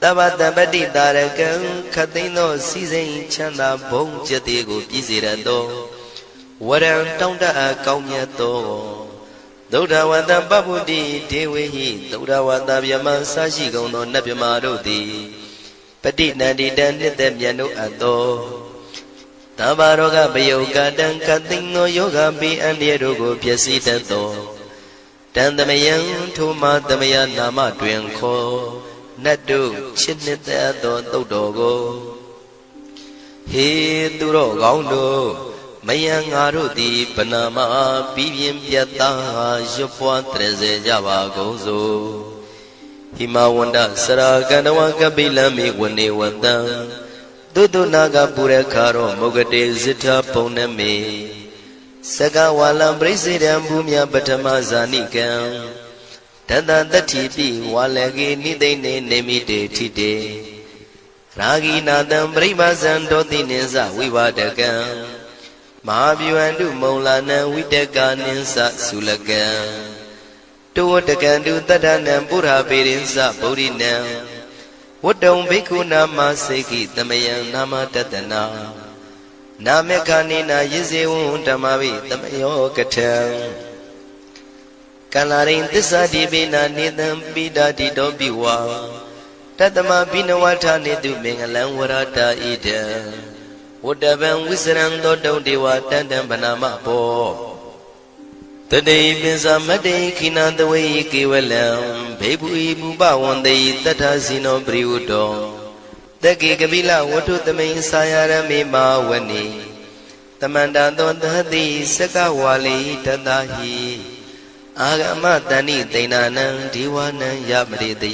သဗ္ဗတပတိတာရကံခသိန်းသောစီစိန်ချမ်းသာဘုံကျက်သေးကိုပြည့်စေရသောဝရံတောင်းတအကောင်းမြတ်သောဒုဒ္ဓဝတ္တပဗုဒ္ဓိဒေဝေဟိဒုဒ္ဓဝတ္တဗျမဆာရှိကုန်သောနတ်ဗျမတို့သည်ပဋိနန္တိတံနှစ်သက်မြတ်တို့အပ်သောသဗ္ဗရောဂပယုတ်ကတံခသိန်းသောယောဂပိအန္တရာတို့ကိုပျက်စီးတတ်သောတန်သမယံထိုမှာသမယနာမတွင်ခေါ်နတ်တို့ချစ်နှစ်သက်သောသုတ်တော်ကိုဟေသူတော်ကောင်းတို့မယံငါတို့သည်ပနာမပြီးပြင်းပြတ်သားရွတ်ပွားတရစေကြပါကုန်စို့ဟိမဝန္တစရာကန္တဝကပိလမိဝနေဝတံသုတုနာကပုရခါရောမုဂတေဇိထပုံနမေစကဝါလံပရိစေတံဘူမြပထမဇာနိကံတတတတ္ထိပိဝါလကေနိသိနေနေမိတေထိတေရာဂိနာတံပရိပါဇံတောတိနိသဝိဝဒကံမဟာဗျူဟန္တုမုံလာနံဝိတကာနိသသုလကံတောဝတကံတုတတ္ထနံပုရာပေရိသဗုဒ္ဓိနံဝတ္တုံဘိက္ခုနာမစေကိသမယံနာမတတနာနာမေခာနိနာယဇေဝံဓမ္မဝိသမယောကထံကန္လာရိန်သစ္စာတိပိနာနေတံပိတာတိတောပိဝါတတမပိနဝထာနေတုမင်္ဂလံဝရတာဣဒံဝတ္တဗံဝိစရံသောတုံဒေဝတန္တံဗနာမဘောတတေပိစမတေခိနတဝေကေဝလံဘေဘူဤဘူပဝန္တေတတ္ထစီနောပရိဝတ္တောတကေကပိလဝတ္ထုသမိန်စာယရမေမာဝနိတမန္တသောသတိစကဝါလိတတဟိအာဂမတဏိသိဏနံဒီဝနံယမရိတိ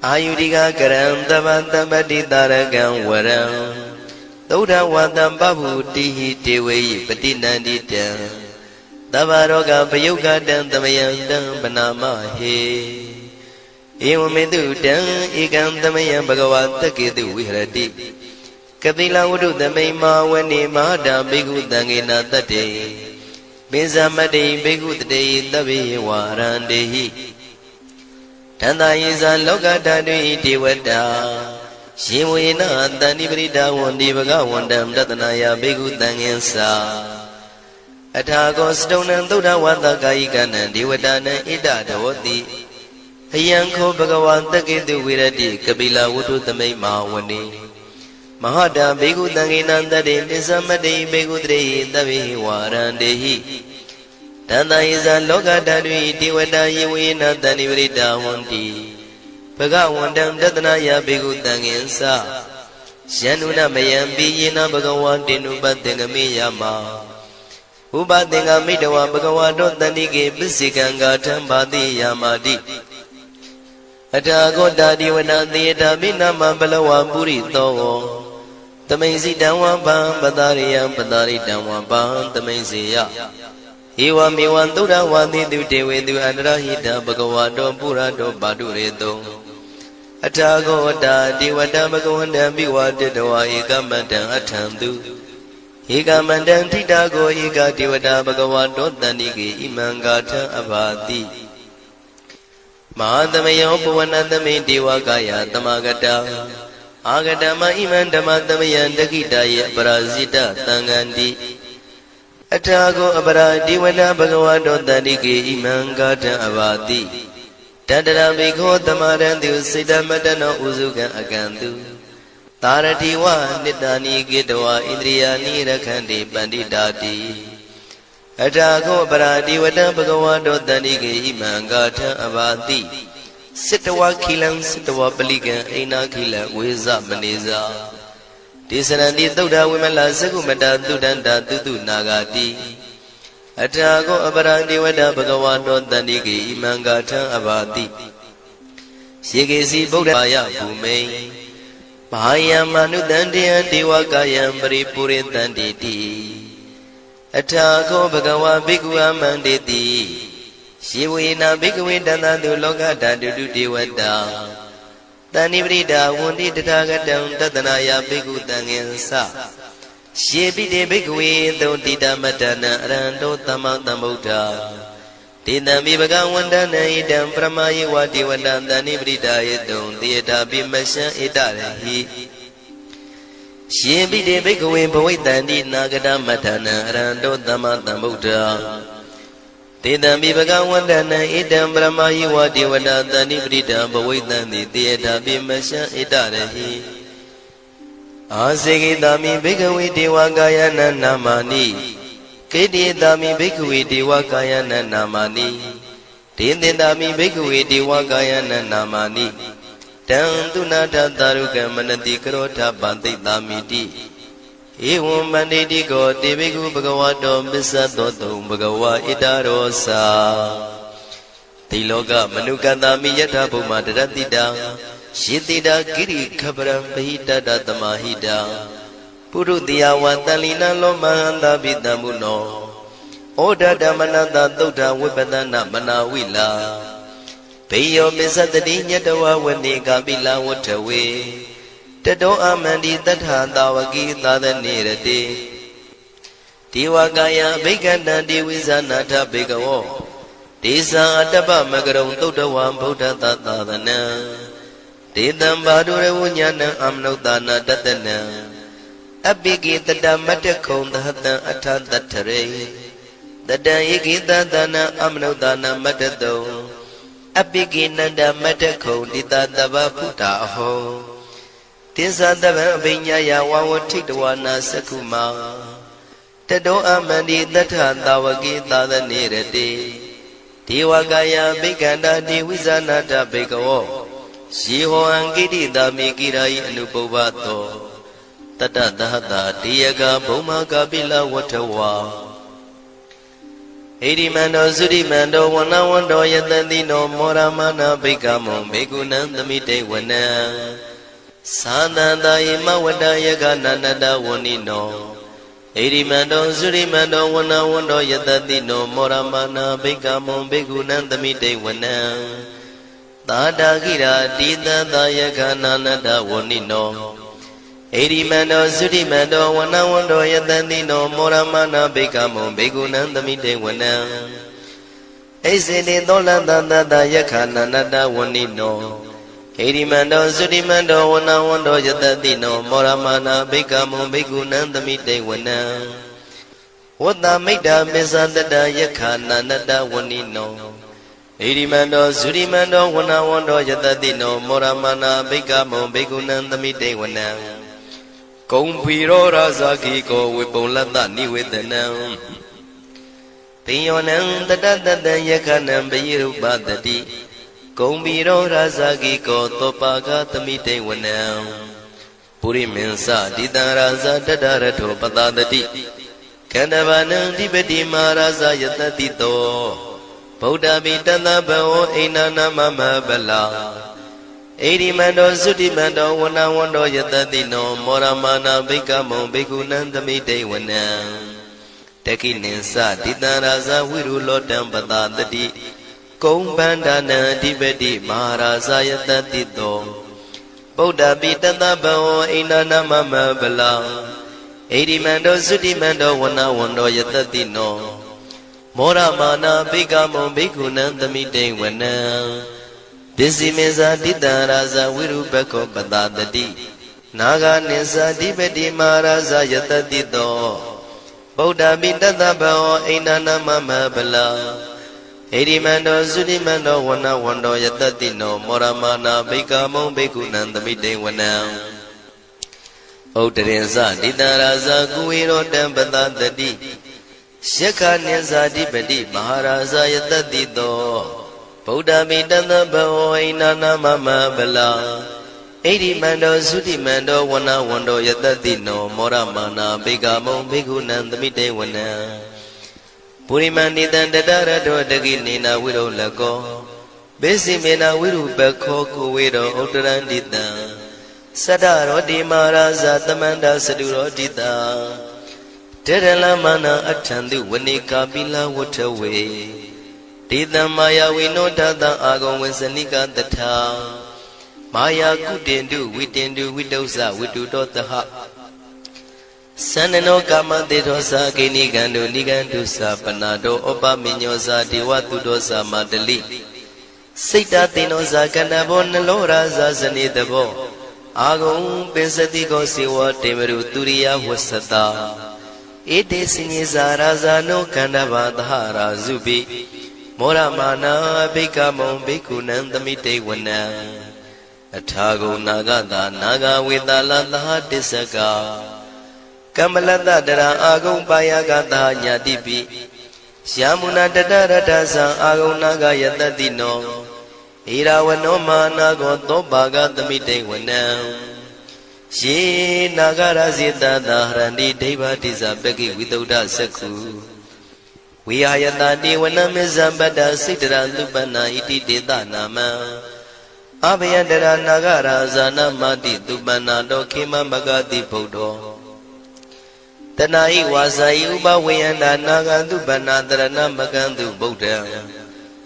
အာယုရိကကရံသဗ္ဗတပတိတာရကံဝရံသုဒ္ဓဝတ္တပဗုတိဟိတေဝေယပတိနန္တိတံသဗ္ဗရောဂပယုတ်ကတံသမယံတံပနာမဟေဧဝမေတုတံဧကံသမယံဘဂဝါတက္ကေတုဝိဟရတိကပိလဝတ္ထုသမိန်မာဝနေမဟာတာဘိက္ခုတံဃေနတတ္တေပိဇမတေဘိက္ခုတတေသဗ္ဗေဝါရန္တေဟိတန္တာယေဇာလောကဓာတုဣဒေဝတာရှင်ဝေနတန္တိပရိဒါဝန္တိဘဂဝန္တံတတနာယဘိက္ခုတံဃင်္စာအထာကောစတုံနံသုဒ္ဓဝါသကာယိကနံဒေဝတာနံဣဒဒေဝတိအယံခောဘဂဝါတက္ကေတုဝိရတိကပိလဝတ္ထုသမိန်မာဝနေမဟာတာဘေကုတံဃေနံတတေပိသမတေဘေကုတရေသဗ္ဗေဝါရန္တေဟိတန္တယေဇာလောကဓာတုဒေဝတာယေဝေနတန္တိပရိဒါဝန္တိဘဂဝန္တံတတနာယဘေကုတံဃင်္စာယန္နုနမယံပိယေနဘဂဝါတေနုပသင်္ကမေယမဥပသင်္ကမိတဝဘဂဝါတောတန္တိကေပစ္စေကံဂါထံဘာတိယာမာတိအထာဂောတာဒီဝနာသေတာမိနာမဘလဝပုရိသောသမိန်စီတံဝံပံပတာရိယံပတာရိတံဝံပံသမိန်စီယဧဝမေဝံသုဒ္ဓဝါတိတုတေဝေတုအန္တရဟိတဘဂဝါတောပုရတောပါတုရေတောအထာဂောတာဒီဝတဘဂဝန္တံပိဝါတတဝါဧကမတံအထံတုဧကမတံထိတာကိုဧကဒေဝတာဘဂဝါတောတန္တိကေဣမံဂါထံအဘာတိမဟာသမယောပဝနသမိဒေဝကာယသမဂတအာဂတမဣမံဓမ္မသမယံတခိတယေပရာဇိတသံဃန္တိအထာကိုအပရာဒီဝနာဘဂဝါတောတန္တိကေဣမံဂါထံအဘာတိတတရဘိခောသမရံတုစေတမတနောဥစုကံအကံတုသာရတိဝနိတ္တာနိကေတဝဣန္ဒြိယာနိရခန္တိပန္တိတာတိအထာခောပရာဒီဝတံဘဂဝါတောတန္တိကေဣမံဂါထံအဘာတိစိတဝခိလံစိတဝပလိကံအိနာခိလံဝေဇမနေဇာဒေသရန္တိသုဒ္ဓဝိမလသကုမတသုဒန္တာတုတုနာဂတိအထာခောအပရာဒီဝတဘဂဝါတောတန္တိကေဣမံဂါထံအဘာတိယေကေစီဗုဒ္ဓဘာယဘူမိန်ဘာယံမနုတန္တယံဒေဝကာယံပရိပုရိတန္တိတိအထာခောဘဂဝါဘိက္ခုအမန္တေတိ She we na big window to loga to do the weather. Tani Brida wounded the target down Tatanaya Bigu Tangensa. She be the big way, though Tita Matana and Tamata Mota. Tina Bibaga wonder Naidam from my Wati Wadan Tani Brida, don't the Tabi Mesha Itali. She be the big way, boy, Tani Nagada Matana and Tamata Mota. Tina Bibaga wonder Naidam from my Wati Wadan Tani Brida, boy, Tani the Tabi Mesha Itali. Asigi dami bigwi diwagayana namani Kidi dami bigwi diwagayana namani Tindi dami bigwi diwagayana namani Tandunata taruka manati krota banti damiti Ewa maniti ko tibigu bhagavato misadoto bhagava itarosa Tiloka manuka dami yatha bhuma daratita Shitida Giri Kabram Bahita Datamahida Purudia Watalina Lomahanda Bidamuno Oda Damananda Dota Wibadana Manawila Payo Misatadinya Dawa Wani Kabila Watawe Tado Amandi Tatha Wagi Tada Nirade Tiwagaya Begana Diwizanata Begawo Tisa Adaba Magaram Todawa Buddha Tatadana Tidam Badure Wunyana Amnodana Datana Abigi Tadamatacon the Hata Atatatare The Daigi Dadana Amnodana Matado Abigi Nanda Matacon Ditadava Puta Ho Tizadava Vinyaya Wawatidwana Sakuma Tado Amandi Data Dawagi Dada Nirade Tiwagaya Biganda Diwizanata Begawo Siho angidi dami kirai anubovato Tata dahata tiyaga bhuma kabila watawa Hirimando Surimando Wanawando Yatandino Moramana Bikamo Begunandamite Wana Sananda Ima Wadayaga Nanada Wanino Hirimando Surimando Wanawando Yatandino Moramana Bikamo Begunandamite Wana Tada Gira Dida Dayaka Nanada Wanino Erimando Surimando Wanawando Yatandino Moramana Bekamo Begunandamite Wana Ezede Dolanda Dayaka Nanada Wanino Erimando Surimando Wanawando Yatandino Moramana Bekamo Begunandamite Wana Wada Mida Mesanda Dayaka Nanada Wanino Irimando Surimando Wanawando Yatadino Moramana Begamo Begunandamite Wana Kompiro Razaki Ko Wipolata Niwetana Pionam Tadada Yakanam Beyiru Badati Kompiro Razaki Ko Topaga Tamite Wana Puri Mensa Dida Raza Tadarato Patadati Kanavanam Dibeti Maraza Yatatito Buddha Vitana Bao Inana Mama Bala Erimando Sudimando Wanawando Yatadino Moramana Bekamo Begunandamite Wana Tekininsa Ditaraza Wirulotam Patadati Kumbandana Dibeti Maharaza Yatatito Buddha Vitana Bao Inana Mama Bala Erimando Sudimando Wanawando Yatatino Moramana Bigamo Begunandamite Wana Disimeza Ditaraza Wirubako Badadati Naga Nisa Dibeti Maraza Yatatito Buddha Bidadabao Inana Mama Bala Erimando Sudimando Wanawando Yatatino Moramana Bigamo Begunandamite Wana Otarenza Ditaraza Guiro Dambadadati Shaka Nisa Dibeti Maharaza Yatatito Buddha Vidana Bao Inana Mama Bala Erimando Sudimando Wanawando Yatatino Moramana Begamo Begunandamite Wana Purimani Dandadara Do Daginina Widow Lago Besimena Wiru Bako Kuwido Otarandita Sadaro Di Maharaza Tamanda Saduro Dita Teralamana Atandu Wanika Bila Waterway ဒေတံမာယာဝိနောတတံအာဂုံဝေစနိကတထာမာယာကုတင်တုဝိတင်တုဝိတုဇဝိတုတောတဟသန္နနောကာမတေသောသာကိနိကံတုနိကံတုသာပနာတောဩပမညောသာဒေဝတုတောသာမတလိစိတ်တသိနောသာကန္နဘောနလောရာသာဇနိတဘောအာဂုံပင်စတိကောစေဝတေမရုသူရိယဝဆတာဧတေစဉ္ဇာရာဇာနောကန္နဘာသဟရာဇုပိမောရမာနာဘိကမုံဘိက္ခုနံသမိတေဝနံအထာဂုံနာဂတာနာဂဝေတာလသဟတစ္စကကမ္မလတ္တတရာအာဂုံပါယကတာညာတိပိယာမုနာတတရတသံအာဂုံနာဂယတတိနောဣရာဝနောမာနာကောသောဘာဂသမိတေဝနံယေနာဂရဇိတတာဟရန္တိဒိဗ္ဗတိဇပကိဝိတုဒ္ဓစက္ခုဝိဟာယတတိဝနမေဇံပတ္တစိတ္တရသုပနာဣတိတေတနာမံအဘယတရနာဂရာဇာနမတိသုပနာတောခေမမဂတိဗုဒ္ဓောတနာဤဝါစာဤဥပဝေယန္တာနာဂသုပနာတရဏမကံသူဗုဒ္ဓံ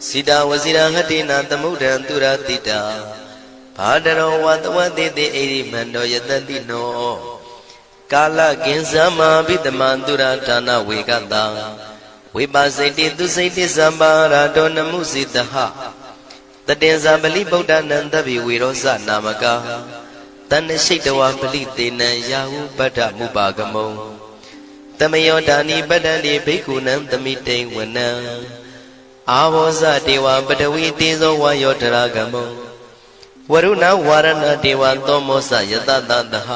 စိတဝစီရဟတိနာသမုဒ္ဒံသူရတိတာဘာတရောဝတဝတိတိဣရိမန္တောယတတိနောကာလကင်္စမဘိတမံသူရဌာနဝေကတံဝိပါစိတိသူစိတိသံပါရာတောနမှုစိတဟတတေဇာပလိဗုဒ္ဓနံတပိဝေရောဇနာမကတဏ္ဏရှိတဝပလိတေနံယာဟုပတ္ထမုပါကမုံတမယောဒာနိပတ္တန္တိဘိက္ခုနံသမိတေဝနံအာဘောဇတေဝပတဝီတေဇောဝါယောတရာကမုံဝရုဏဝါရဏတေဝသောမောစယတတတဟ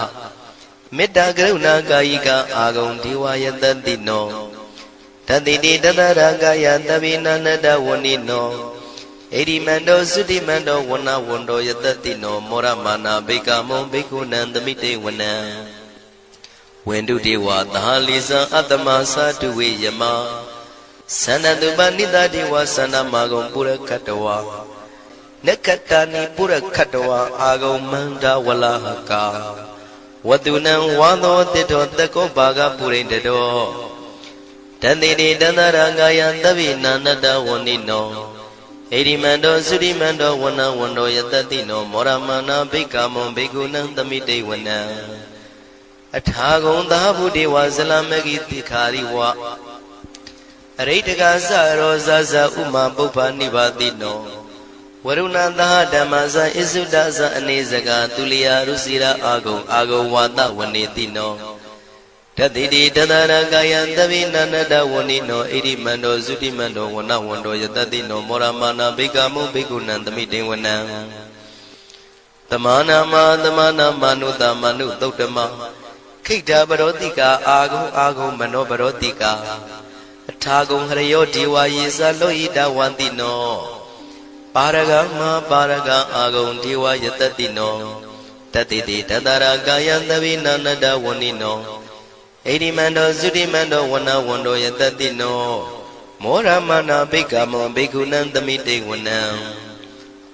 မေတ္တာကရုဏာကာယိကအာဂုံဒေဝယတတိနောတတိတိတတရကာယတပိနန္တဝဏိနောဣရိမန္တောသုတိမန္တောဝဏဝန္တောယတတိနောမောရမာနာဘိကမုံဘိက္ခုနံသမိတေဝနံဝန္တုတေဝသာလိဇံအတ္တမသာတုဝေယမသန္နတုပနိတတေဝသန္နမာဂုံပုရခတဝါနက္ခတာနိပုရခတဝါအာဂုံမန္တဝလဟကာဝတုနံဝါသောတိတောတကောဘာဂပုရိန္တတောတန္တိတိတန္တရကာယသဗ္ဗိနာနတဝဏိနောဣရိမန္တောသုရိမန္တောဝဏဝန္တောယတတိနောမောရမာနာဘိက္ခမုံဘိက္ခုနံသမိတေဝနံအထာဂုံသာဗုဒေဝဇလမဂိတိခာရိဝအရိတကသရောဇဇဥမာပုပ္ပနိဗ္ဗာတိနောဝရုဏသဓမ္မဇဣစုဒဇအနေစကသူလျာရုစီရာအာဂုံဝါတဝနေတိနောတတိတိတတရကာယသဗ္ဗိနန္တဝဏိနောဣရိမန္တောသုတိမန္တောဝဏဝန္တောယတတိနောမောရမာနာဘိက္ခမုဘိက္ခုနံသမိတေဝနံတမနာမနုတမနုသုတ်တမခိတ္တပရောတိကာအာဂုံမနောပရောတိကာအထာဂုံဟရယောဒေဝယေသလောဟိတဝန္တိနောပါရဂမပါရဂအာဂုံဒေဝယတတိနောတတိတိတတရကာယသဗ္ဗိနန္တဝဏိနောဣရိမန္တောသုတိမန္တောဝဏဝန္တောယတတိနောမောရမာနာဘိက္ခမုံဘိက္ခုနံသမိတေဝနံ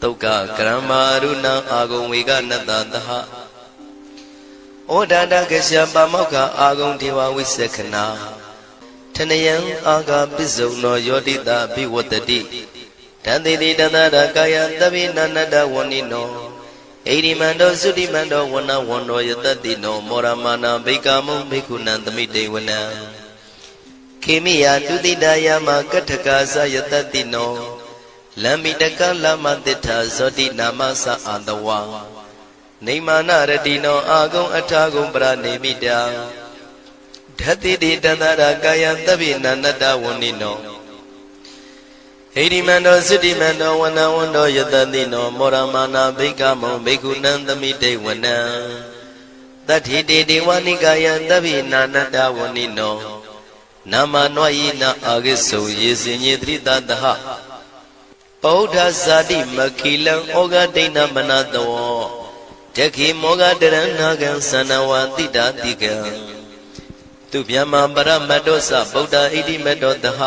သုက္ကကရမရုဏအာဂုံဝေကနတသဟဩဒန္တကရှပမောက္ခအာဂုံဒေဝဝိသခနာထနယံအာဂပိစုံနောယောတိတာဘိဝတ္တိတန္တိတိတတရကာယသဗ္ဗိနန္တဝဏိနောဣရိမန္တောသုတိမန္တောဝဏဝန္တောယတတိနောမောရမာနာဘိက္ခမုံဘိက္ခုနံသမိတေဝနံခေမိယတုတိတယမကထကာသယတတိနောလမ္မိတကလမတိထာဇောတိနာမသအာတဝါနေမာနရတိနောအာဂုံအထာဂုံပရနေမိတာဓတိတိတတရကာယသဗ္ဗိနန္တဝဏိနောဣရိမန္တောသုတိမန္တောဝဏဝန္တောယတတိနောမောရမာနာဘိက္ခမုံဘိက္ခုနံသမိတေဝနံတတိတိဒေဝနိကာယသဗ္ဗိနာနတဝဏိနောနာမနောယိနာအာဂိစုယေစင်ညေတိတတဟပောဓဇာတိမခိလံဩဃဒိဏမနတောတခိမောဂတရဏကံသနဝတိတာတိကံသူဗျမပရမတ္တောသဗုဒ္ဓဣတိမတ္တောတဟ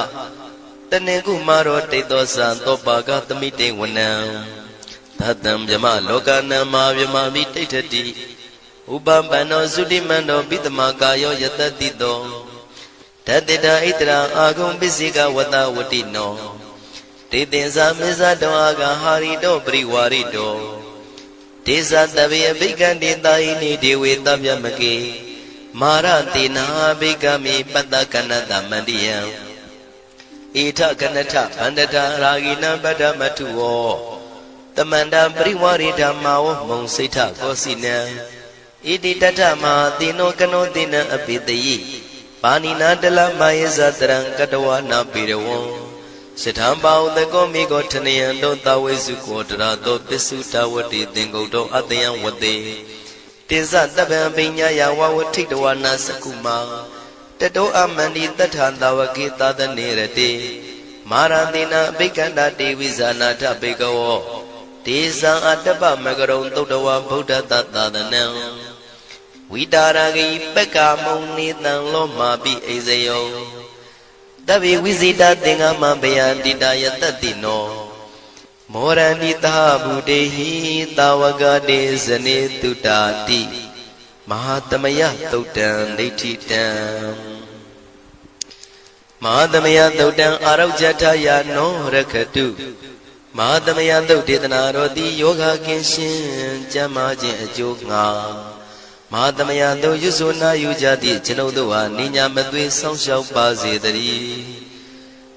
တနေကုမာရောတိတောသံသောပါကသမိတေဝနံသတံဗျမလောကနံမာဗျမမိတိဋ္ဌတိဥပပန္နောသုတိမန္တောပိတမကာယောယတတိတောတတေတာဣတရာအာဂုံပစ္စိကဝတဝတိနောဣ တေတင်္ဇာမစ္ဆတောအာဂဟာရိတောပရိဝါရိတောဒေဇတဗေအဘိကံတေတာယိနိဒေဝေတဗျမကေမာရတေနာဘိကမိပတ္တကနတမန္တိယံဣထကနထဗန္တတာရာဂိနံပတ္တမထုဝောတမန္တပရိဝါရိဓမ္မာဝမုံစိဋ္ဌကောစီနံဣတိတထမဟာတိနောကနောတိနံအပိတယိပါဏိနာတလမယေဇတရံကတဝနာပိရဝံစထံပါဥတကောမိကောထနယံတောတဝေစုကောတရာတောပစ္စုတဝတိသင်္ကုတ်တောအတယံဝတေတင်္ဇတပံပိညာယဝဝထိတဝနာစကုမာတတောအမန္တိတထံတဝကေသာသနေရတေမာရတိနာအဘိက္ခန္တာတေဝိဇာနာထဘေကဝောဒေဇံအတ္တပမကရုံသုတ္တဝဗုဒ္ဓတသာသနံဝိတာရဂိပက္ခမုံနေတံလောမာပိအိဇယောတဗေဝိဇိတသင်္ဃမဘယန္တိတယတတိနောမောရဏိသဘူတေဟိတာဝကတေဇနေတုတာတိမဟာသမယသုတ်တံဒိဋ္ဌိတံမဟာသမယသုတ်တံအာရုဇ္ဇထယာနောရခတုမဟာသမယသုတ်ဒေသနာတော်သည်ယောဂကင်းရှင်းကျမ်းမာခြင်းအကျိုးငှာမဟာသမယသုတ်ရွဆိုနာယူကြသည့်ကျွန်ုပ်တို့ဟာနိညာမသွေးဆောင်းလျှောက်ပါစေတည်း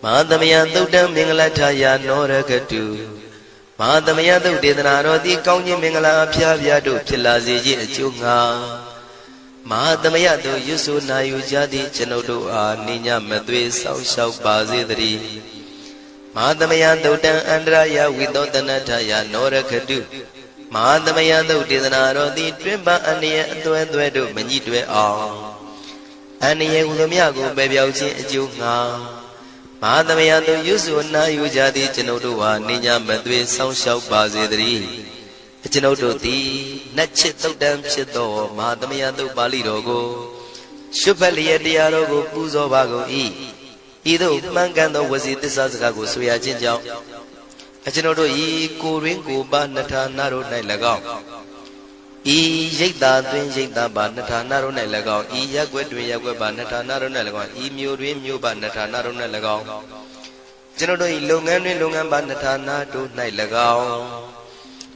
မဟာသမယသုတ်တံမင်္ဂလထယာနောရခတုမဟာသမယသုတ်ဒေသနာတော်သည်ကောင်းခြင်းမင်္ဂလာအဖျားဖျားတို့ဖြစ်လာစေခြင်းအကျိုးငှာမဟာသမယသုတ်ရွဆိုနာယူကြသည့်ကျွန်ုပ်တို့အားနိညာမသွေးဆောင်းလျှောက်ပါစေတည်းမဟာသမယသုတ်တံအန္တရာယဝိသောတနထယာနောရခတုမဟာသမယသုတ်ဒေသနာတော်သည်တွင်ပအန္တရာယ်အသွဲသွဲတို့မညှိတွဲအောင်အန္တရာယ်ဟူသည်ကိုပယ်ပြောက်ခြင်းအကျိုးငှာမဟာသမယသုတ်ရွဆိုနာယူကြသည့်ကျွန်ုပ်တို့ဟာနိညာမသွေးဆောင်းလျှောက်ပါစေတည်းကျွန်ုပ်တို့သည်နတ်ချစ်သုတ်တံဖြစ်သောမဟာသမယသုတ်ပါဠိတော်ကိုရှုဖတ်လျက်တရားတော်ကိုပူဇော်ပါကုန်၏ဤသို့မှန်ကန်သောဝစီသစ္စာစကားကိုဆိုရခြင်းကြောင့်ကျွန်ုပ်တို့ဤကိုရင်းကိုပါနထာနာတို့၌၎င်းဤရိတ်တာတွင်ရိတ်တာပါနထာနာတို့၌၎င်းဤရက်ွက်တွင်ရက်ွက်ပါနထာနာတို့၌၎င်းဤမြို့တွင်မြို့ပါနထာနာတို့၌၎င်းကျွန်ုပ်တို့ဤလုပ်ငန်းတွင်လုပ်ငန်းပါနထာနာတို့၌၎င်း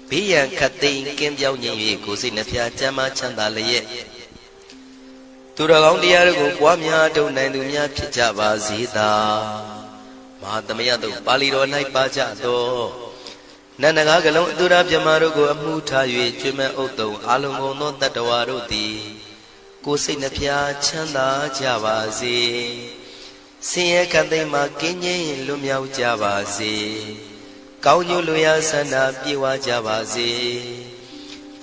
ဘေးရန်ခတ်သိမ်းကင်းပြောင်းခြင်း၍ကိုယ်စိတ်နှဖျားချမ်းသာချမ်းသာလျက်သူတော်ကောင်းတရားတို့ကိုပွားများထုတ်နိုင်သူများဖြစ်ကြပါစေသာမဟာသမယသုတ်ပါဠိတော်၌ပါကြသောနန္ဒကားကလုံးအတူရပြမတို့ကိုအမှုထား၍ကျွမ်းမဲ့ဥတုံအာလုံးကုန်သောတတ္တဝါတို့သည်ကိုယ်စိတ်နှဖျားချမ်းသာကြပါစေဆင်းရဲခတ်သိမ်းမှကင်းငြိမ်းလွတ်မြောက်ကြပါစေကောင်းကျိုးလိုရာဆန္ဒပြေဝကြပါစေ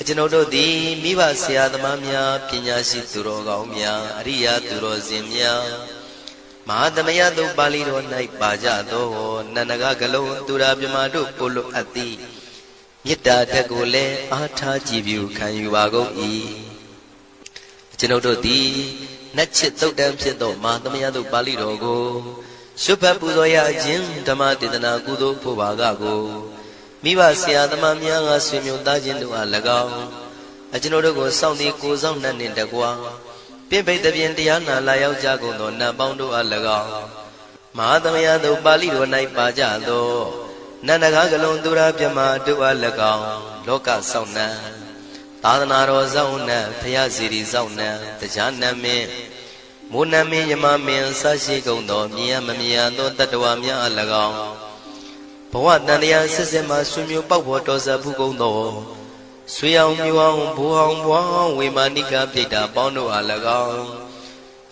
ကျွန်ုပ်တို့သည်မိဘဆရာသမားများပညာရှိသူတော်ကောင်းများအရိယာသူတော်စင်များမဟာသမယသုတ်ပါဠိတော်၌ပါကြသောနန္ဒကကလုံးသူရာပြမတို့ကိုလိုအပ်သည်မေတ္တာဓာတ်ကိုလည်းအားထားကြည်ပြုခံယူပါကုန်၏ကျွန်ုပ်တို့သည်နတ်ချစ်သုတ်တံဖြစ်သောမဟာသမယသုတ်ပါဠိတော်ကိုရှုဖတ်ပူဇော်ရခြင်းဓမ္မဒေသနာကုသိုလ်ဖို့ပါကကိုမိဘဆရာသမားများကဆွေမျိုးသားချင်းတို့အား၎င်းကျွန်ုပ်တို့ကိုစောင့်တည်ကိုဆောင်နှံ့နှင့်တကွာပြင့်ပိတ်သဖြင့်တရားနာလာရောက်ကြကုန်သောနတ်ပေါင်းတို့အား၎င်းမဟာသမယသုတ်ပါဠိတော်၌ပါကြသောနန္ဒကားကလုံးသူရာပြမတို့အား၎င်းလောကဆောင်နှံသာသနာတော်ဆောင်နှံဘုရားစီရီဆောင်နှံတရားနမင်းမိုးနမင်းယမမင်းဆရှိကုန်သောမြင်ရမမြင်ရသောတတ္တဝါများအား၎င်းဘဝတန်တရားဆက်ဆက်မှဆွေမျိုးပေါက်ဖို့တော်ဆက်ဘူးကုန်သောဆွေအောင်မျိုးအောင်ဘိုးအောင်ဘွားအောင်ဝေမာနိကပြိတ္တာပေါင်းတို့အား၎င်း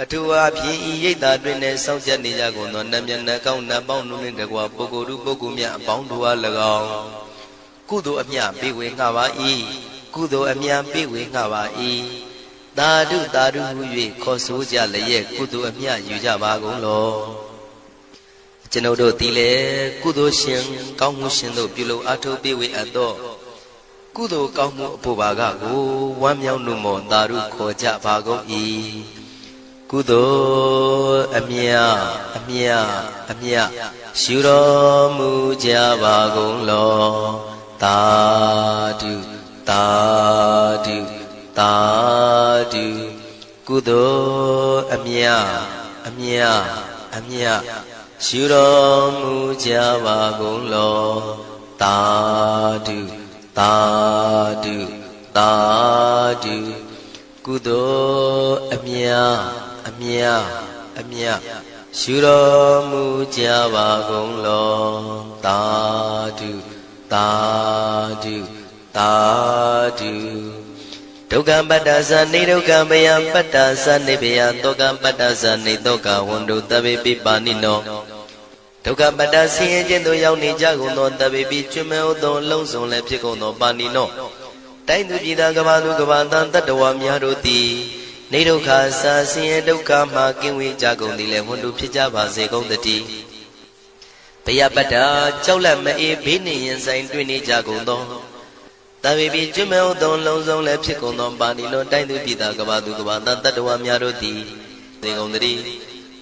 အထူးအားဖြင့်ဤရိတ်တာတွင်နဲ့စောင့်ကြနေကြကုန်သောနတ်မြတ်နတ်ကောင်းနတ်ပေါင်းတို့နှင့်တကွာပုဂ္ဂိုလ်ပုဂ္ဂိုလ်များအပေါင်းတို့အား၎င်းကုသိုလ်အမြပေးဝေငှပါ၏ကုသိုလ်အမြပေးဝေငှပါ၏သာဓုသာဓုဟု၍ခေါ်ဆိုကြလျက်ကုသိုလ်အမြယူကြပါကုန်လောကျွန်ုပ်တို့သည်လည်းကုသိုလ်ရှင်ကောင်းမှုရှင်တို့ပြုလုပ်အားထုတ်ပေးဝေအပ်သောကုသိုလ်ကောင်းမှုအဖို့ပါကကိုဝမ်းမြောက်နှုတ်မောသာဓုခေါ်ကြပါကုန်၏ကုသိုလ်အမြအမြအမြရှုတော်မူကြပါကုန်လောသာဓုသာဓုသာဓုကုသိုလ်အမြအမြအမြ ရှုတော်မူကြပါကုန်လောသာဓုသာဓုသာဓုကုသိုလ်အမြအမြအမြရှုတော်မူကြပါကုန်လောသာဓုသာဓုသာဓုဒုက္ခပတ္တသနေဒုက္ခဘယပတ္တသနေဘယတောကပတ္တသနေတောကဝန္တုတဗေပိပါဏိနောဒုက္ခပတ္တဆင်းရဲခြင်းသို့ရောက်နေကြကုန်သောတဗေပိကျွမ်းမဲ့သောအလုံးစုံလည်းဖြစ်ကုန်သောပါဏိနောတိုင်းသူပြည်သားကဘာသူကဘာတန်တတ္တဝါများတို့သည်နေဒုက္ခစာဆင်းရဲဒုက္ခမှကင်းဝေးကြကုန်သည်လည်းဝန္တုဖြစ်ကြပါစေကုန်သတည်းဘယပတ္တကြောက်လန့်မအေးဘေးနှင့်ရင်ဆိုင်တွေ့နေကြကုန်သောတဗေပိကျွမ်းမဲ့သောအလုံးစုံလည်းဖြစ်ကုန်သောပါဏိနောတိုင်းသူပြည်သားကဘာသူကဘာတန်တတ္တဝါများတို့သည်စေကုန်သတည်း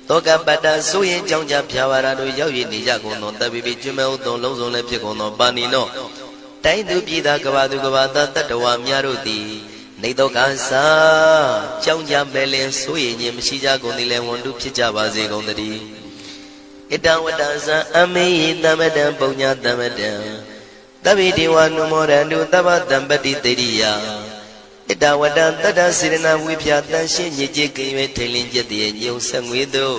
တောကပတ္တဆိုရင်ကြောင့်ကြဖြာဝါရတို့ရောက်ရနေကြကုန်သောတဗေပိကျွမ်းမဲ့သောလုံးစုံလည်းဖြစ်ကုန်သောပါဏိနောတိုင်းသူပြည်သားကဘာသူကဘာတတ္တဝါများတို့သည်နေတောကစာကြောင့်ကြမဲ့လင်ဆိုရင်ခြင်းမရှိကြကုန်သည်လည်းဝန္တုဖြစ်ကြပါစေကုန်သတည်းဣတံဝတ္တဇံအမေဟိသမတံပုံညာသမတံတဗ္ဗေဒေဝနုမောရန္တုသဗ္ဗတံပတိတေရိယဣတဝတ္တတတ္တစေရနာဝိဖြာတန်ရှင်းညစ်ကြေးကင်၍ထိန်လင်းကျက်တည်းညုံဆက်ငွေတို့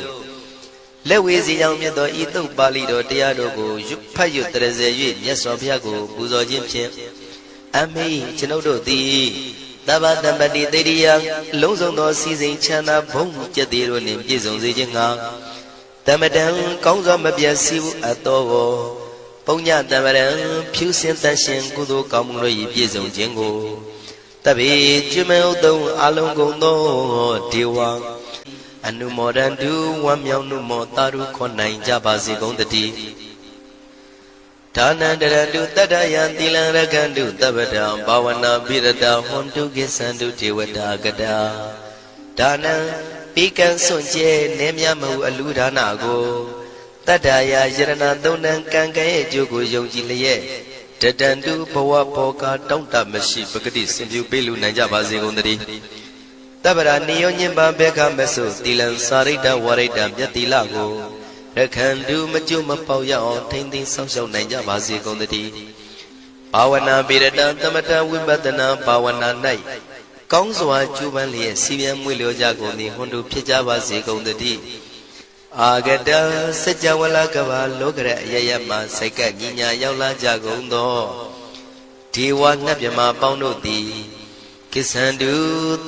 လက်ဝေစီကြောင့်မြတ်သောဤသုတ်ပါဠိတော်တရားတို့ကိုဖတ်ရွတ်တရစေ၍မြတ်စွာဘုရားကိုပူဇော်ခြင်းဖြင့်အမေကျွန်ုပ်တို့သည်သဗ္ဗတံပတိတေရိယလုံးစုံသောစီစဉ်ချမ်းသာဘုံကျက်တည်းတို့နှင့်ပြည့်စုံစေခြင်းငှာတမတံကောင်းစွာမပြတ်စီဘူးအတော်ကိုပုံညတမရံဖြူစင်တန်ရှင်ကုသိုလ်ကောင်းမှုတို့၏ပြည့်စုံခြင်းကိုတဗေကျွမေဥတုံအလုံးကုန်သောဒေဝအနုမောဒန္တုဝမ်းမြောက်နုမောတာရုခွန်နိုင်ကြပါစေကုန်တည်းဒါနန္တရတုတတ္တယံသီလံရကန္တုတပ္ပတံဘာဝနာပိရတဟွန်တုကိသန္တုဒေဝတာကတာဒါနံပိကံစွန့်ကျဲနေမြမဟုအလူဒါနကိုတတ္တယာယရဏသုံးတန်ကံကံရဲ့အကျိုးကိုယုံကြည်လျက်တတန္တုဘဝဘောကတောင့်တမရှိပဂတိစင်ပြုပေးလူနိုင်ကြပါစေကုန်သတည်းတပ္ပရာနိယောညင်ပံဘေခမဆုသီလံစာရိတ္တဝရိတ္တမြတ်တိလကိုရခန္တုမကျွမပေါရအောင်ထိမ့်သိမ်းဆောက်ရှောက်နိုင်ကြပါစေကုန်သတည်းဘာဝနာပိရတံသမထဝိပဿနာဘာဝနာ၌ကောင်းစွာကျူးပန်းလျက်စီပြန်မွေလျောကြကုန်သည်ဟွန်တုဖြစ်ကြပါစေကုန်သတည်းအာဂတစัจ java လကဘာလောကရအယယမစိတ်ကညီညာရောက်လာကြကုန်သောဒေဝနတ်မြမပေါင်းတို့သည်ကိသန္တု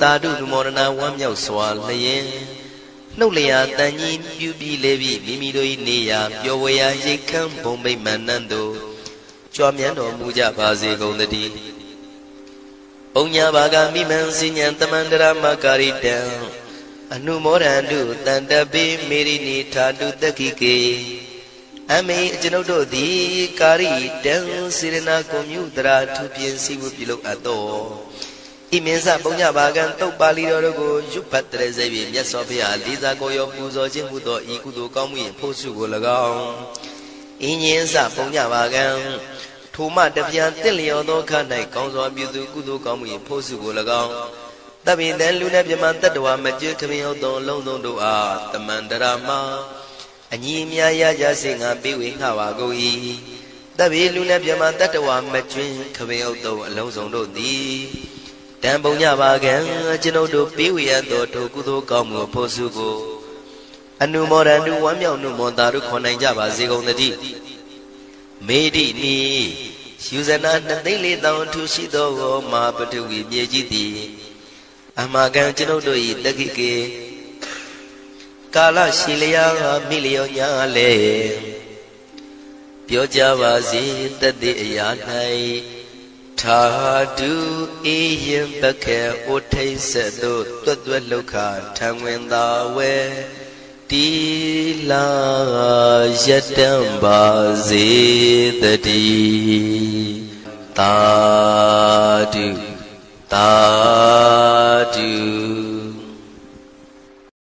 သာဓုနမောရဏဝမ်းမြောက်စွာလျင်နှုတ်လျာတန်ကြီးပြုပြီးလေပြီးမိမိတို့၏နေရာပျော်ဝေရာရိတ်ခမ်းဘုံမိတ်မန္တန်တို့ကြွမြန်းတော်မူကြပါစေကုန်သတည်းပုံညာဘာဂမိမံစဉ္ဉံတမန္တရမကာရိတံအနုမောဒန္တုတန္တပိမေရိနိထာတုတက္ခိကေအမေကျွန်ုပ်တို့သည်ကာရိတံစေရနာကွန်မြူတရာထူပြင်းစီဝပြုလုပ်အပ်သောဤမင်းစပုံညဘာကံတုတ်ပါဠိတော်တို့ကိုရွတ်ဖတ်တရစေပြီးမြတ်စွာဘုရားလေးစားကိုရောပူဇော်ခြင်းမှုသောဤကုသိုလ်ကောင်းမှု၏ဖို့စုကို၎င်းဤညင်းစပုံညဘာကံထိုမှတပြန်တင့်လျော်သောခါ၌ကောင်းစွာပြုသူကုသိုလ်ကောင်းမှု၏ဖို့စုကို၎င်းတပိတံလူနဲ့မြမတတ္တဝါမကျွခမင်းဟုတ်သောလုံးစုံတို့အားတမန္တရာမအညီအမြရကြစေငါပေးဝေငှပါကုန်၏တပိလူနဲ့မြမတတ္တဝါမကျွခမင်းဟုတ်သောအလုံးစုံတို့သည်တံပုံညပါကံကျွန်ုပ်တို့ပေးဝေရသောထိုကုသိုလ်ကောင်းမှုဖို့စုကိုအနုမောဒန္တုဝမ်းမြောက်နုမောတာတို့ခွန်နိုင်ကြပါစေကုန်သတည်းမေတိနီယူဇနာ2,400,000ထူရှိသောမဟာပထဝီမြေကြီးသည်အမကံကျွန်ုပ်တို့၏တက္ခိကေကာလရှိလျာမိလျောညာလေပြောကြပါစေတသက်အရာ၌ထာတုအေယံပခေဩထိတ်ဆက်တို့တွတ်တွတ်လောက်ခထံဝင်သာဝဲတီလာယတံပါစေတည်းသာဓုသာဓု